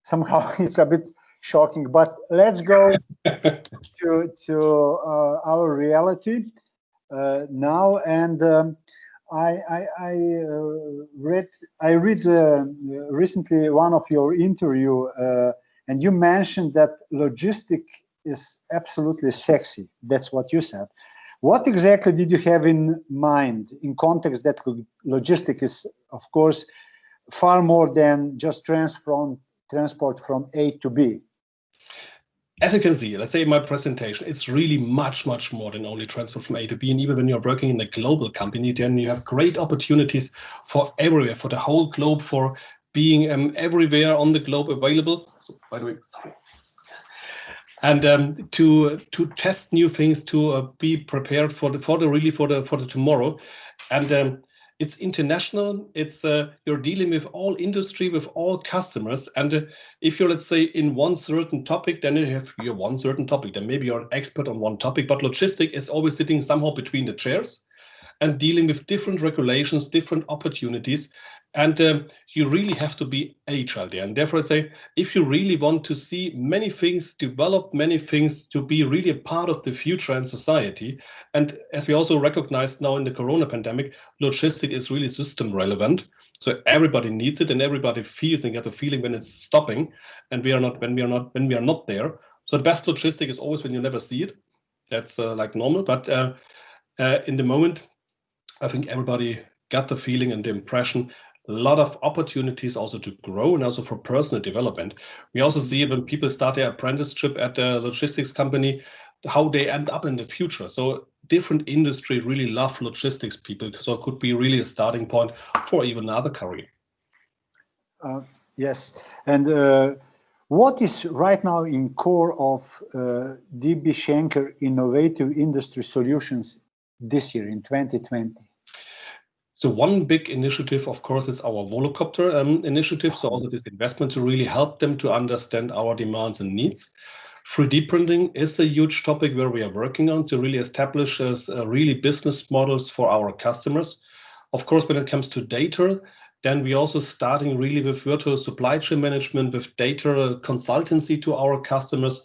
somehow it's a bit shocking, but let's go to our reality now. And I read recently one of your interview, and you mentioned that logistic is absolutely sexy. That's what you said. What exactly did you have in mind in context that logistic is, of course, far more than just transport from A to B? As you can see, let's say in my presentation, it's really much more than only transport from A to B. And even when you're working in a global company, then you have great opportunities for everywhere, for the whole globe, for being everywhere on the globe available. So, by the way, sorry. And to test new things, to be prepared for the tomorrow. And it's international. It's you're dealing with all industry, with all customers. And if you're, let's say, in one certain topic, then you have your one certain topic. Then maybe you're an expert on one topic. But logistic is always sitting somehow between the chairs and dealing with different regulations, different opportunities. And you really have to be agile there. And therefore, I say, if you really want to see many things, develop many things, to be really a part of the future and society, and as we also recognize now in the Corona pandemic, logistic is really system relevant. So everybody needs it, and everybody feels and get the feeling when it's stopping, and when we are not there. So the best logistic is always when you never see it. That's like normal, but in the moment, I think everybody got the feeling and the impression. A lot of opportunities also to grow and also for personal development. We also see when people start their apprenticeship at a logistics company, how they end up in the future. So different industries really love logistics people. So it could be really a starting point for even another career. Yes. And what is right now in core of DB Schenker Innovative Industry Solutions this year in 2020? So one big initiative, of course, is our Volocopter initiative. So all of this investment to really help them to understand our demands and needs. 3D printing is a huge topic where we are working on to really establish really business models for our customers. Of course, when it comes to data, then we also starting really with virtual supply chain management, with data consultancy to our customers.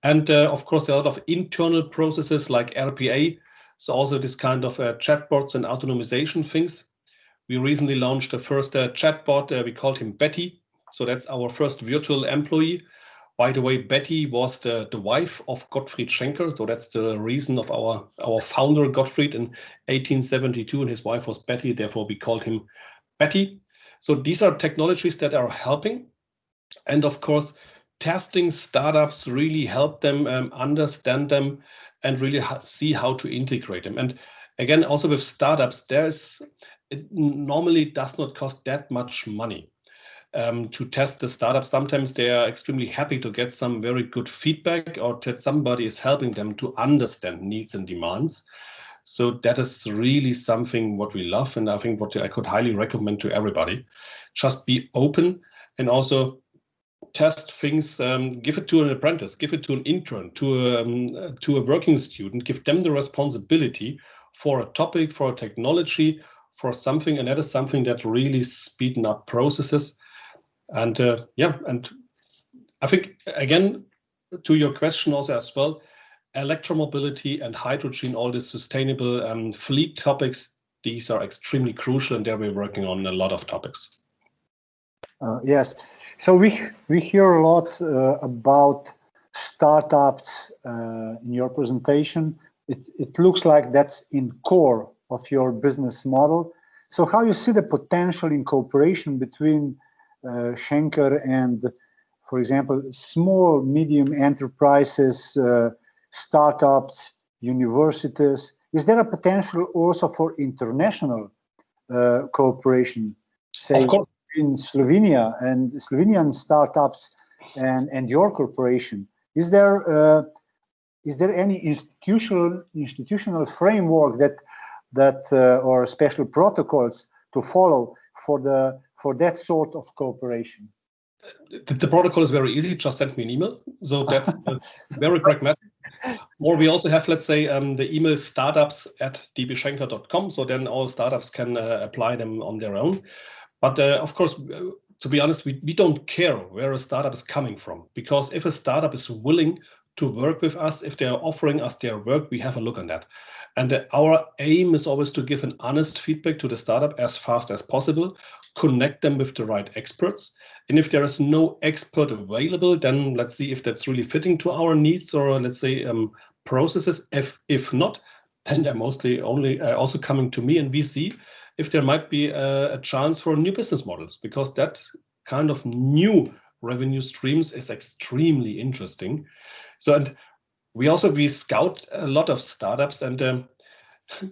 And of course, there are a lot of internal processes like RPA. So also this kind of chatbots and autonomization things. We recently launched the first chatbot. We called him Betty. So that's our first virtual employee. By the way, Betty was the wife of Gottfried Schenker. So that's the reason of our founder, Gottfried, in 1872. And his wife was Betty. Therefore, we called him Betty. So these are technologies that are helping. And of course, testing startups really help them understand them and really see how to integrate them. And again, also with startups, it normally does not cost that much money to test the startup. Sometimes they are extremely happy to get some very good feedback, or that somebody is helping them to understand needs and demands. So that is really something what we love, and I think what I could highly recommend to everybody. Just be open and also test things, give it to an apprentice, give it to an intern, to a working student, give them the responsibility for a topic, for a technology, for something, and that is something that really speeds up processes. And and I think, again, to your question also as well, electromobility and hydrogen, all the sustainable fleet topics, these are extremely crucial, and there we're working on a lot of topics. Yes. So we hear a lot about startups in your presentation. It looks like that's in core of your business model. So how you see the potential in cooperation between Schenker and, for example, small, medium enterprises, startups, universities? Is there a potential also for international cooperation, say, of course. between Slovenia and Slovenian startups and your corporation? Is there any institutional framework that or special protocols to follow for that sort of cooperation? The protocol is very easy. Just send me an email. So that's very pragmatic. Or we also have, let's say, the email startups@dbschenker.com. So then all startups can apply them on their own. But of course, to be honest, we don't care where a startup is coming from, because if a startup is willing to work with us, if they're offering us their work, we have a look on that. And our aim is always to give an honest feedback to the startup as fast as possible, connect them with the right experts. And if there is no expert available, then let's see if that's really fitting to our needs, or let's say processes. If not, then they're mostly only also coming to me, and we see if there might be a chance for new business models, because that kind of new revenue streams is extremely interesting. So, and we scout a lot of startups, and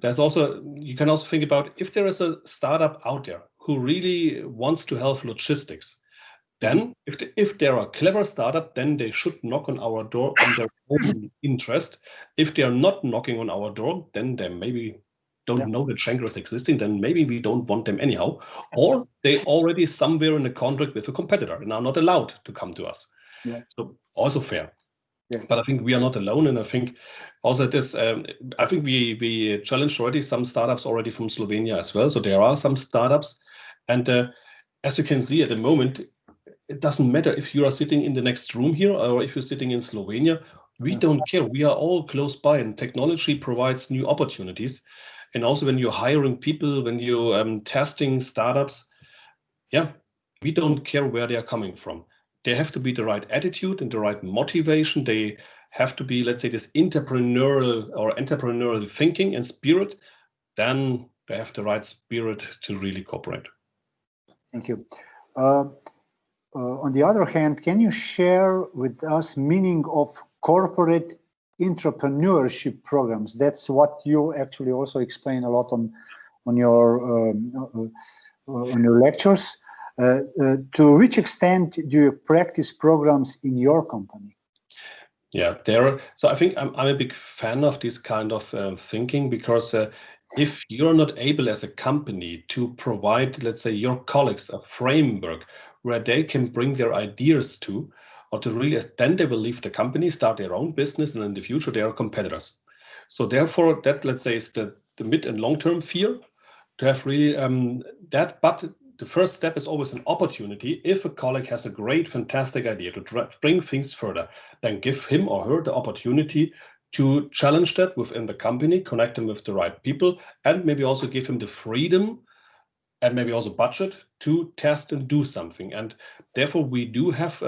there's also, you can also think about if there is a startup out there who really wants to help logistics, then if they're a clever startup, then they should knock on our door on their own interest. If they are not knocking on our door, then they maybe don't know that Schenker is existing, then maybe we don't want them anyhow, or they already somewhere in a contract with a competitor and are not allowed to come to us. So also fair. But I think we are not alone, and I think also this. I think we challenged already some startups already from Slovenia as well. So there are some startups, and as you can see at the moment, it doesn't matter if you are sitting in the next room here or if you're sitting in Slovenia. We don't care. We are all close by, and technology provides new opportunities. And also when you're hiring people, when you're testing startups, we don't care where they are coming from. They have to be the right attitude and the right motivation. They have to be, let's say, this entrepreneurial thinking and spirit. Then they have the right spirit to really cooperate. Thank you. On the other hand, can you share with us meaning of corporate entrepreneurship programs? That's what you actually also explain a lot on your lectures. To which extent do you practice programs in your company? So I think I'm a big fan of this kind of thinking, because if you're not able as a company to provide, let's say, your colleagues a framework where they can bring their ideas to, or to really, then they will leave the company, start their own business, and in the future they are competitors. So therefore, that, let's say, is the mid and long-term fear to have really that. But the first step is always an opportunity. If a colleague has a great, fantastic idea to bring things further, then give him or her the opportunity to challenge that within the company, connect him with the right people, and maybe also give him the freedom and maybe also budget to test and do something. And therefore, we do have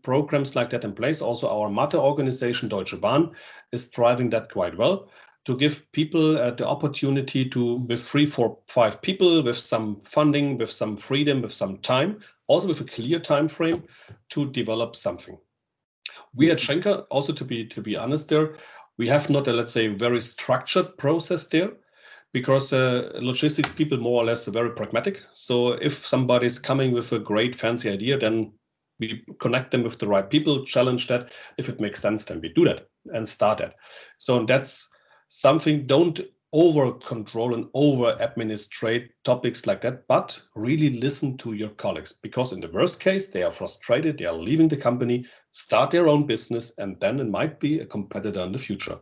programs like that in place. Also, our mother organization, Deutsche Bahn, is driving that quite well, to give people the opportunity to, with 3, 4, 5 people, with some funding, with some freedom, with some time, also with a clear time frame, to develop something. We at Schenker, also to be honest there, we have not a, let's say, very structured process there, because logistics people more or less are very pragmatic. So if somebody's coming with a great fancy idea, then we connect them with the right people, challenge that. If it makes sense, then we do that and start that. So that's something, don't over control and over administrate topics like that, but really listen to your colleagues, because in the worst case, they are frustrated, they are leaving the company, start their own business, and then it might be a competitor in the future.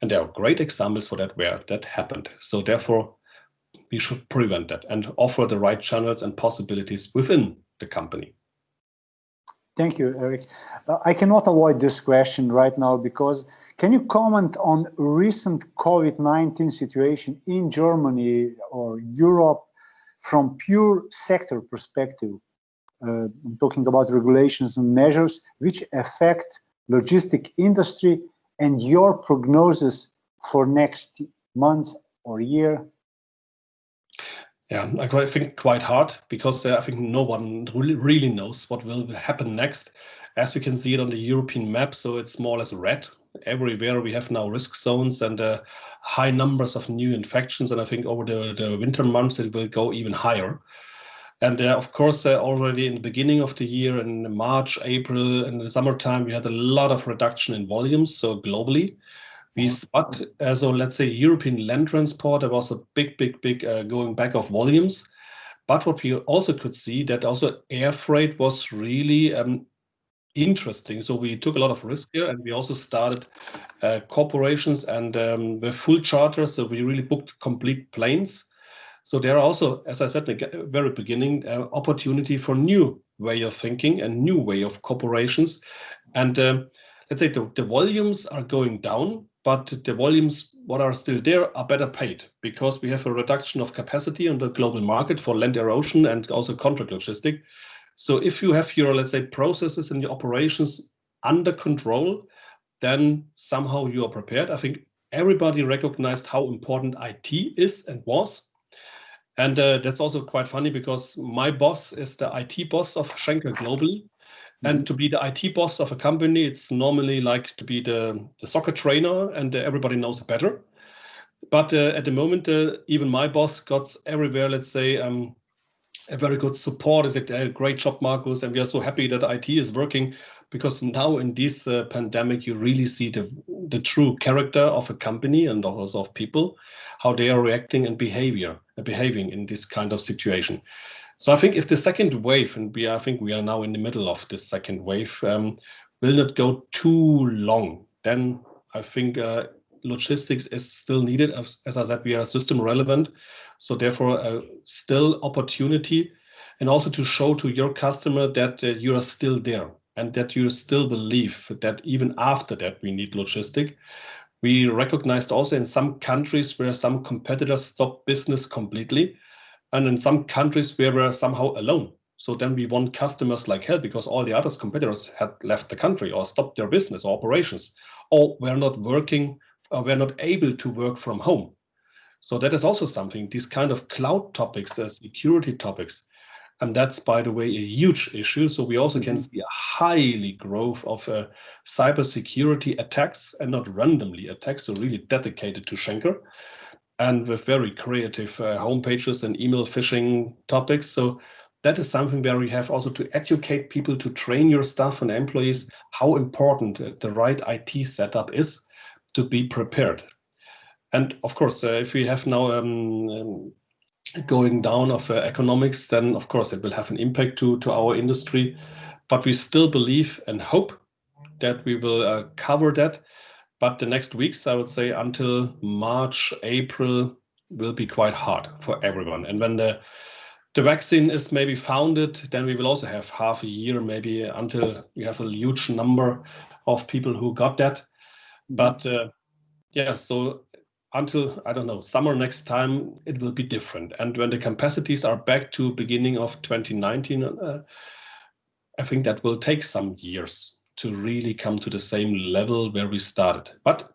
And there are great examples for that where that happened. So therefore, we should prevent that and offer the right channels and possibilities within the company. Thank you, Erik. I cannot avoid this question right now, because can you comment on recent COVID-19 situation in Germany or Europe from pure sector perspective? I'm talking about regulations and measures which affect logistic industry and your prognosis for next month or year. Yeah, I think quite hard, because I think no one really knows what will happen next. As we can see it on the European map, so it's more or less red. Everywhere we have now risk zones and high numbers of new infections, and I think over the winter months it will go even higher. And of course, already in the beginning of the year, in March, April, in the summertime, we had a lot of reduction in volumes. So globally, we spot, so let's say European land transport, there was a big going back of volumes. But what we also could see that also air freight was really interesting. So we took a lot of risk here, and we also started corporations and with full charters. So we really booked complete planes. So there are also, as I said in the very beginning, opportunity for new way of thinking and new way of corporations. And let's say the volumes are going down, but the volumes what are still there are better paid because we have a reduction of capacity on the global market for land, air, ocean, and also contract logistics. So if you have your, let's say, processes and your operations under control, then somehow you are prepared. I think everybody recognized how important IT is and was. And that's also quite funny because my boss is the IT boss of Schenker globally. And to be the IT boss of a company, it's normally like to be the soccer trainer, and everybody knows it better. But at the moment, even my boss got everywhere, let's say, a very good support. Is a great job, Markus, and we are so happy that IT is working because now in this pandemic, you really see the true character of a company and also of people, how they are reacting and behaving in this kind of situation. So I think if the second wave, and I think we are now in the middle of this second wave, will not go too long, then I think logistics is still needed. As I said, we are system relevant. So therefore, still opportunity, and also to show to your customer that you are still there and that you still believe that even after that we need logistics. We recognized also in some countries where some competitors stopped business completely, and in some countries where we're somehow alone. So then we won customers like hell because all the other competitors had left the country or stopped their business or operations, or were not working, or were not able to work from home. So that is also something, these kind of cloud topics, security topics. And that's, by the way, a huge issue. So we also can see a highly growth of cybersecurity attacks, and not randomly attacks, so really dedicated to Schenker, and with very creative homepages and email phishing topics. So that is something where we have also to educate people, to train your staff and employees how important the right IT setup is to be prepared. And of course, if we have now going down of economics, then of course it will have an impact to our industry. But we still believe and hope that we will cover that. But the next weeks, I would say until March, April, will be quite hard for everyone. And when the vaccine is maybe founded, then we will also have half a year, maybe until we have a huge number of people who got that. But yeah, so until, I don't know, summer next time, it will be different. And when the capacities are back to beginning of 2019, I think that will take some years to really come to the same level where we started. But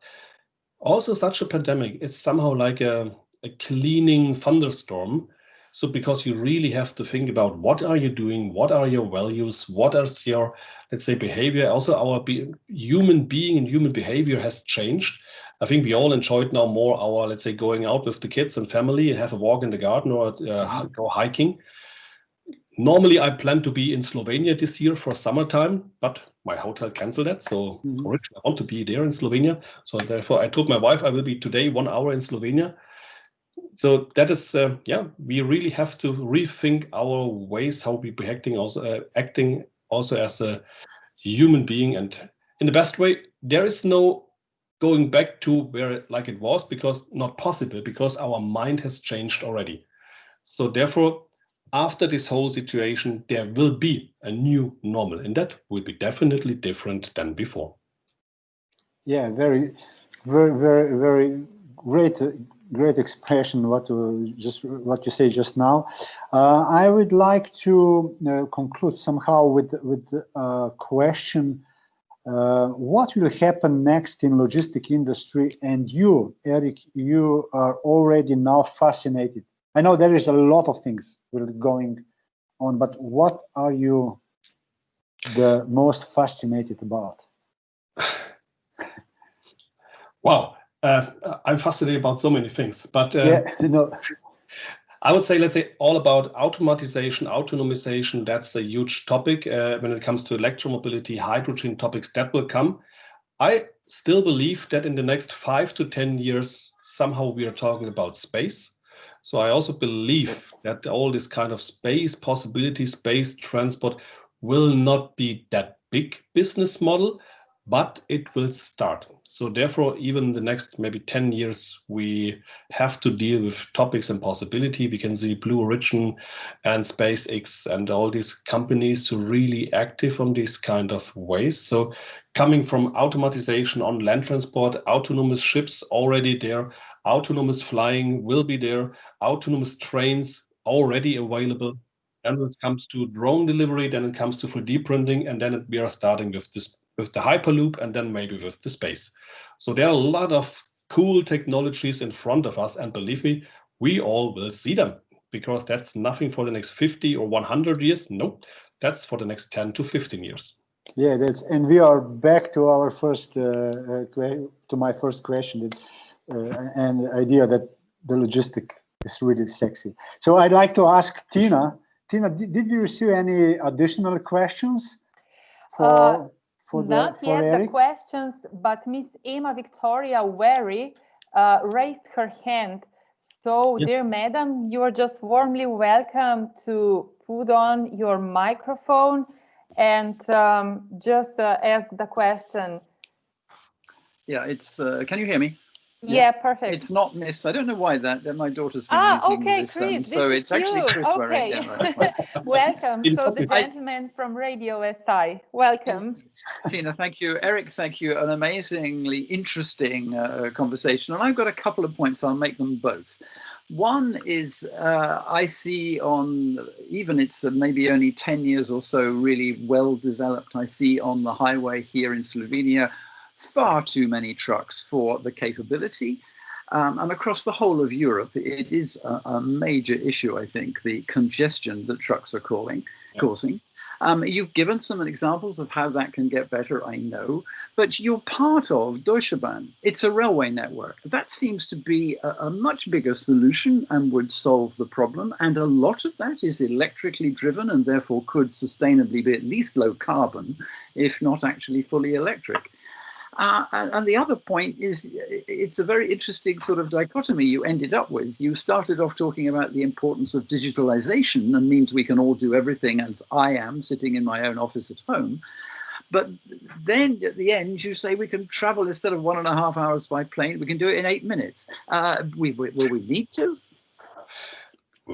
also such a pandemic is somehow like a cleaning thunderstorm. So because you really have to think about what are you doing, what are your values, what is your, let's say, behavior. Also our human being and human behavior has changed. I think we all enjoyed now more our, let's say, going out with the kids and family and have a walk in the garden or go hiking. Normally, I plan to be in Slovenia this year for summertime, but my hotel canceled that. So originally I want to be there in Slovenia. So therefore, I told my wife I will be today 1 hour in Slovenia. So that is, yeah, we really have to rethink our ways, how we be acting also as a human being. And in the best way, there is no going back to where like it was, because not possible, because our mind has changed already. So therefore, after this whole situation, there will be a new normal, and that will be definitely different than before. Yeah, very great expression. What you say just now. I would like to conclude somehow with a question. What will happen next in logistic industry? And you, Erik, you are already now fascinated. I know there is a lot of things going on, but what are you the most fascinated about? Wow, I'm fascinated about so many things, but yeah, no. I would say, let's say, all about automatization, autonomization. That's a huge topic when it comes to electromobility, hydrogen topics that will come. I still believe that in the next 5 to 10 years, somehow we are talking about space. So I also believe that all this kind of space possibilities, space transport will not be that big business model, but it will start. So therefore, even the next maybe 10 years, we have to deal with topics and possibility. We can see Blue Origin and SpaceX and all these companies who really active on these kind of ways. So coming from automatization on land transport, autonomous ships already there, autonomous flying will be there, autonomous trains already available. And when it comes to drone delivery, then it comes to 3D printing, and then we are starting with this, with the Hyperloop, and then maybe with the space. So there are a lot of cool technologies in front of us, and believe me, we all will see them, because that's nothing for the next 50 or 100 years. No, that's for the next 10 to 15 years. Yeah, that's, and we are back to our first, to my first question, and the idea that the logistic is really sexy. So I'd like to ask Tina. Tina, did you receive any additional questions for not yet Erik? the questions, but Miss Emma Victoria Wary raised her hand. So, Yes. dear madam, you are just warmly welcome to put on your microphone and just ask the question. Yeah, it's. Can you hear me? Yeah, perfect. It's not Miss. I don't know why that my daughter's been using okay, this. Chris, So this it's actually you. Chris Warwick. Okay. Yeah, right. Welcome. So the gentleman from Radio SI. Welcome. Tina, thank you. Erik, thank you. An amazingly interesting conversation. And I've got a couple of points. I'll make them both. One is I see on, even it's maybe only 10 years or so, really well developed. I see on the highway here in Slovenia far too many trucks for the capability. And across the whole of Europe, it is a major issue, I think, the congestion that trucks are causing. You've given some examples of how that can get better, I know, but you're part of Deutsche Bahn. It's a railway network. That seems to be a much bigger solution and would solve the problem. And a lot of that is electrically driven and therefore could sustainably be at least low carbon, if not actually fully electric. And the other point is, it's a very interesting sort of dichotomy you ended up with. You started off talking about the importance of digitalization and means we can all do everything as I am sitting in my own office at home. But then at the end, you say we can travel instead of 1.5 hours by plane, we can do it in 8 minutes. Will we need to?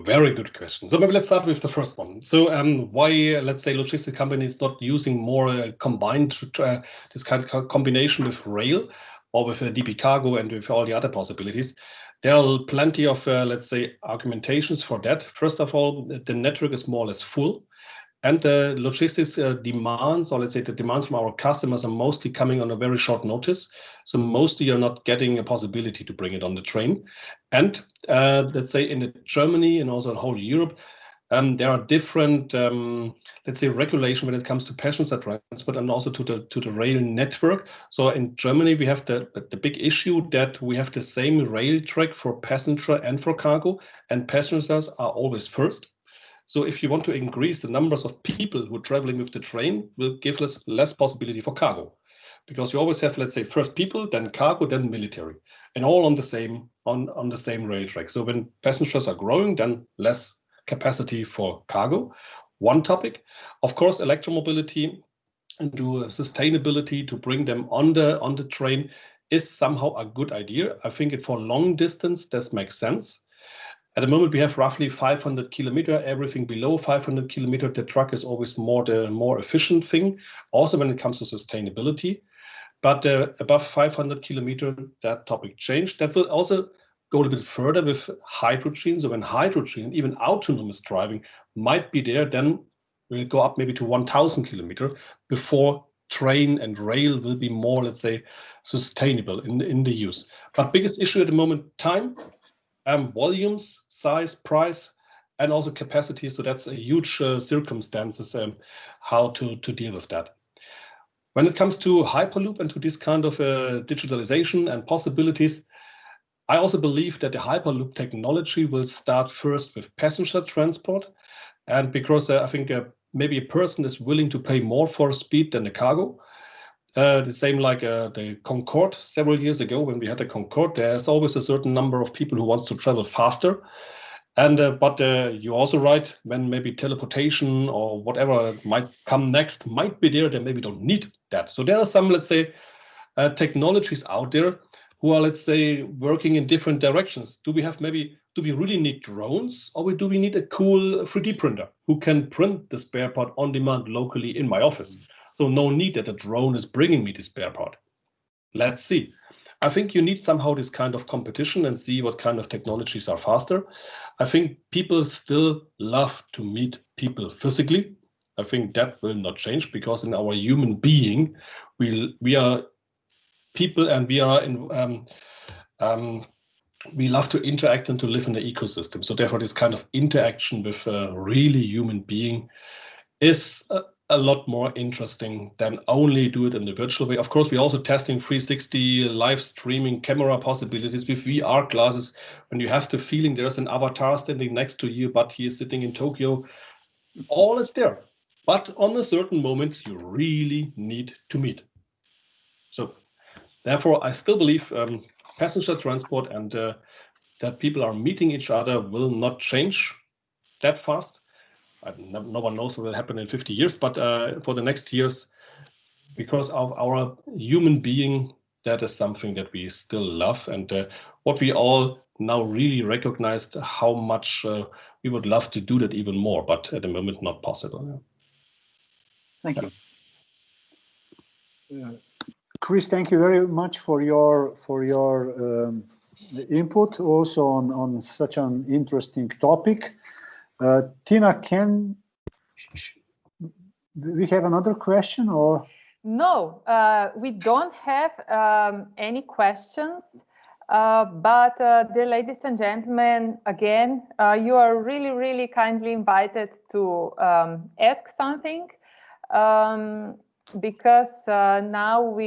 Very good question. So maybe let's start with the first one. So why, let's say, logistic companies not using more combined, this kind of combination with rail or with DB cargo and with all the other possibilities? There are plenty of, let's say, argumentations for that. First of all, the network is more or less full. And the logistics demands, or let's say the demands from our customers, are mostly coming on a very short notice. So mostly you're not getting a possibility to bring it on the train. And let's say in Germany and also in whole Europe, there are different, let's say, regulation when it comes to passenger transport and also to the rail network. So in Germany, we have the big issue that we have the same rail track for passenger and for cargo, and passengers are always first. So if you want to increase the numbers of people who are traveling with the train, will give us less possibility for cargo, because you always have, let's say, first people, then cargo, then military, and all on the same on the same rail track. So when passengers are growing, then less capacity for cargo. One topic, of course, electromobility and do sustainability to bring them on the train is somehow a good idea. I think for long distance, this makes sense. At the moment, we have roughly 500 kilometer. Everything below 500 kilometer, the truck is always the more efficient thing. Also, when it comes to sustainability, but above 500 kilometer, that topic changed. That will also go a little bit further with hydrogen. So when hydrogen, even autonomous driving, might be there, then we'll go up maybe to 1,000 kilometer before train and rail will be more, let's say, sustainable in the use. But biggest issue at the moment, time. Volumes, size, price, and also capacity. So that's a huge circumstances how to deal with that. When it comes to Hyperloop and to this kind of digitalization and possibilities, I also believe that the Hyperloop technology will start first with passenger transport, and because I think maybe a person is willing to pay more for speed than the cargo. The same like the Concorde several years ago when we had the Concorde, there's always a certain number of people who wants to travel faster. And but you're also right, when maybe teleportation or whatever might come next might be there, they maybe don't need that. So there are some, let's say, technologies out there who are, let's say, working in different directions. Do we really need drones, or do we need a cool 3D printer who can print the spare part on demand locally in my office? So no need that a drone is bringing me the spare part. Let's see. I think you need somehow this kind of competition and see what kind of technologies are faster. I think people still love to meet people physically. I think that will not change, because in our human being, we are people, and we are we love to interact and to live in the ecosystem. So therefore, this kind of interaction with a really human being is a lot more interesting than only do it in the virtual way. Of course, we're also testing 360 live streaming camera possibilities with VR glasses, when you have the feeling there's an avatar standing next to you, but he is sitting in Tokyo. All is there. But on a certain moment, you really need to meet. So therefore, I still believe passenger transport and that people are meeting each other will not change that fast. No one knows what will happen in 50 years, but for the next years, because of our human being, that is something that we still love, and what we all now really recognized how much we would love to do that even more, but at the moment not possible. Thank you. Chris, thank you very much for your input also on such an interesting topic. Tina, we have another question, or? No, we don't have any questions, but dear ladies and gentlemen, again, you are really, really kindly invited to ask something, because now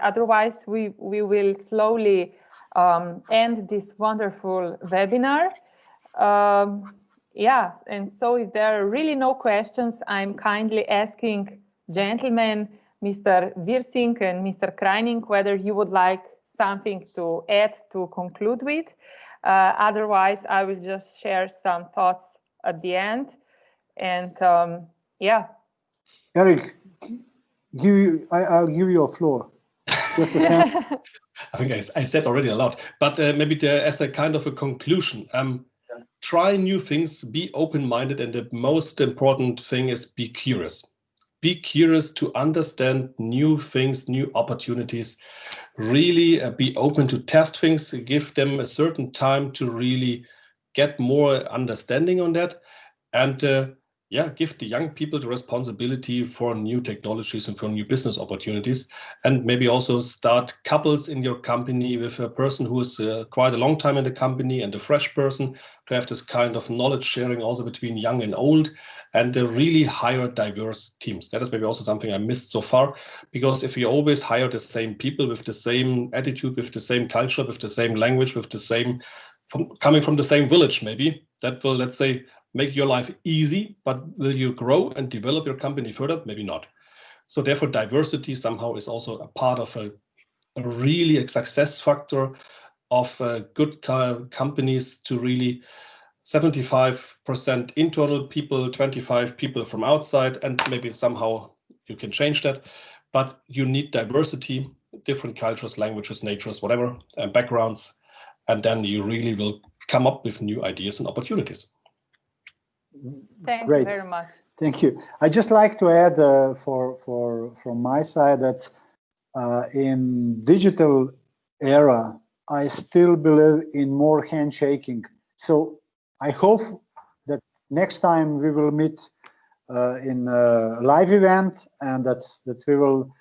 otherwise we will slowly end this wonderful webinar. Yeah, and so if there are really no questions, I'm kindly asking gentlemen, Mr. Wirsing and Mr. Kreining, whether you would like something to add to conclude with. Otherwise, I will just share some thoughts at the end. And yeah. Erik, I'll give you a floor. I think I said already a lot, but maybe as a kind of a conclusion, try new things, be open-minded, and the most important thing is be curious. Be curious to understand new things, new opportunities. Really be open to test things, give them a certain time to really get more understanding on that. And yeah, give the young people the responsibility for new technologies and for new business opportunities. And maybe also start couples in your company with a person who is quite a long time in the company and a fresh person, to have this kind of knowledge sharing also between young and old, and really hire diverse teams. That is maybe also something I missed so far, because if you always hire the same people with the same attitude, with the same culture, with the same language, with the same, coming from the same village, maybe that will, let's say, make your life easy, but will you grow and develop your company further? Maybe not. So therefore, diversity somehow is also a part of a really success factor of good companies, to really 75% internal people, 25 people from outside, and maybe somehow you can change that. But you need diversity, different cultures, languages, natures, whatever, and backgrounds, and then you really will come up with new ideas and opportunities. Thank you very much. Thank you. I just like to add from my side that in digital era, I still believe in more handshaking. So I hope that next time we will meet in a live event, and that we will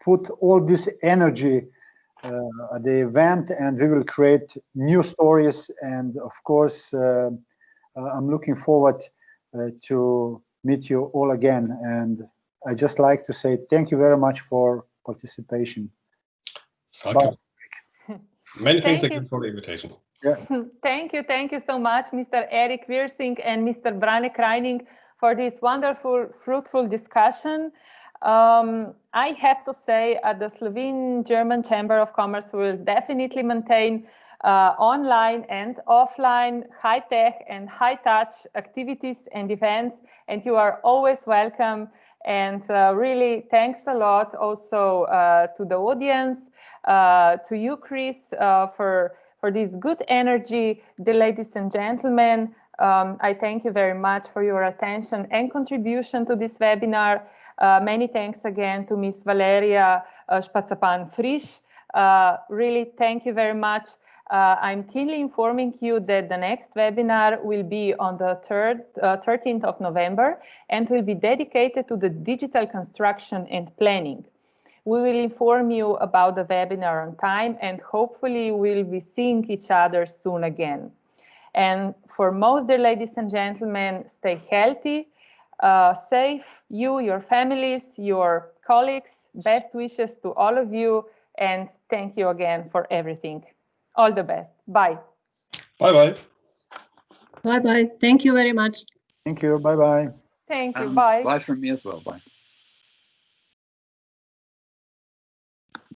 put all this energy at the event, and we will create new stories. And of course, I'm looking forward to meet you all again. And I just like to say thank you very much for participation. Bye. Many thanks again for the invitation. Yeah. Thank you so much, Mr. Erik Wirsing and Mr. Brane Krajnik, for this wonderful, fruitful discussion. I have to say, the Slovene-German Chamber of Commerce will definitely maintain online and offline, high-tech and high-touch activities and events, and you are always welcome. And really, thanks a lot also to the audience, to you, Chris, for this good energy. The ladies and gentlemen, I thank you very much for your attention and contribution to this webinar. Many thanks again to Ms. Valerija Špacapan Friš. Really, thank you very much. I'm keenly informing you that the next webinar will be on the 13th of November and will be dedicated to the digital construction and planning. We will inform you about the webinar on time, and hopefully we'll be seeing each other soon again. And for most, dear ladies and gentlemen, stay healthy, safe, you, your families, your colleagues. Best wishes to all of you, and thank you again for everything. All the best. Bye. Bye-bye. Bye-bye. Thank you very much. Thank you. Bye-bye. Thank you. Bye. Bye from me as well. Bye.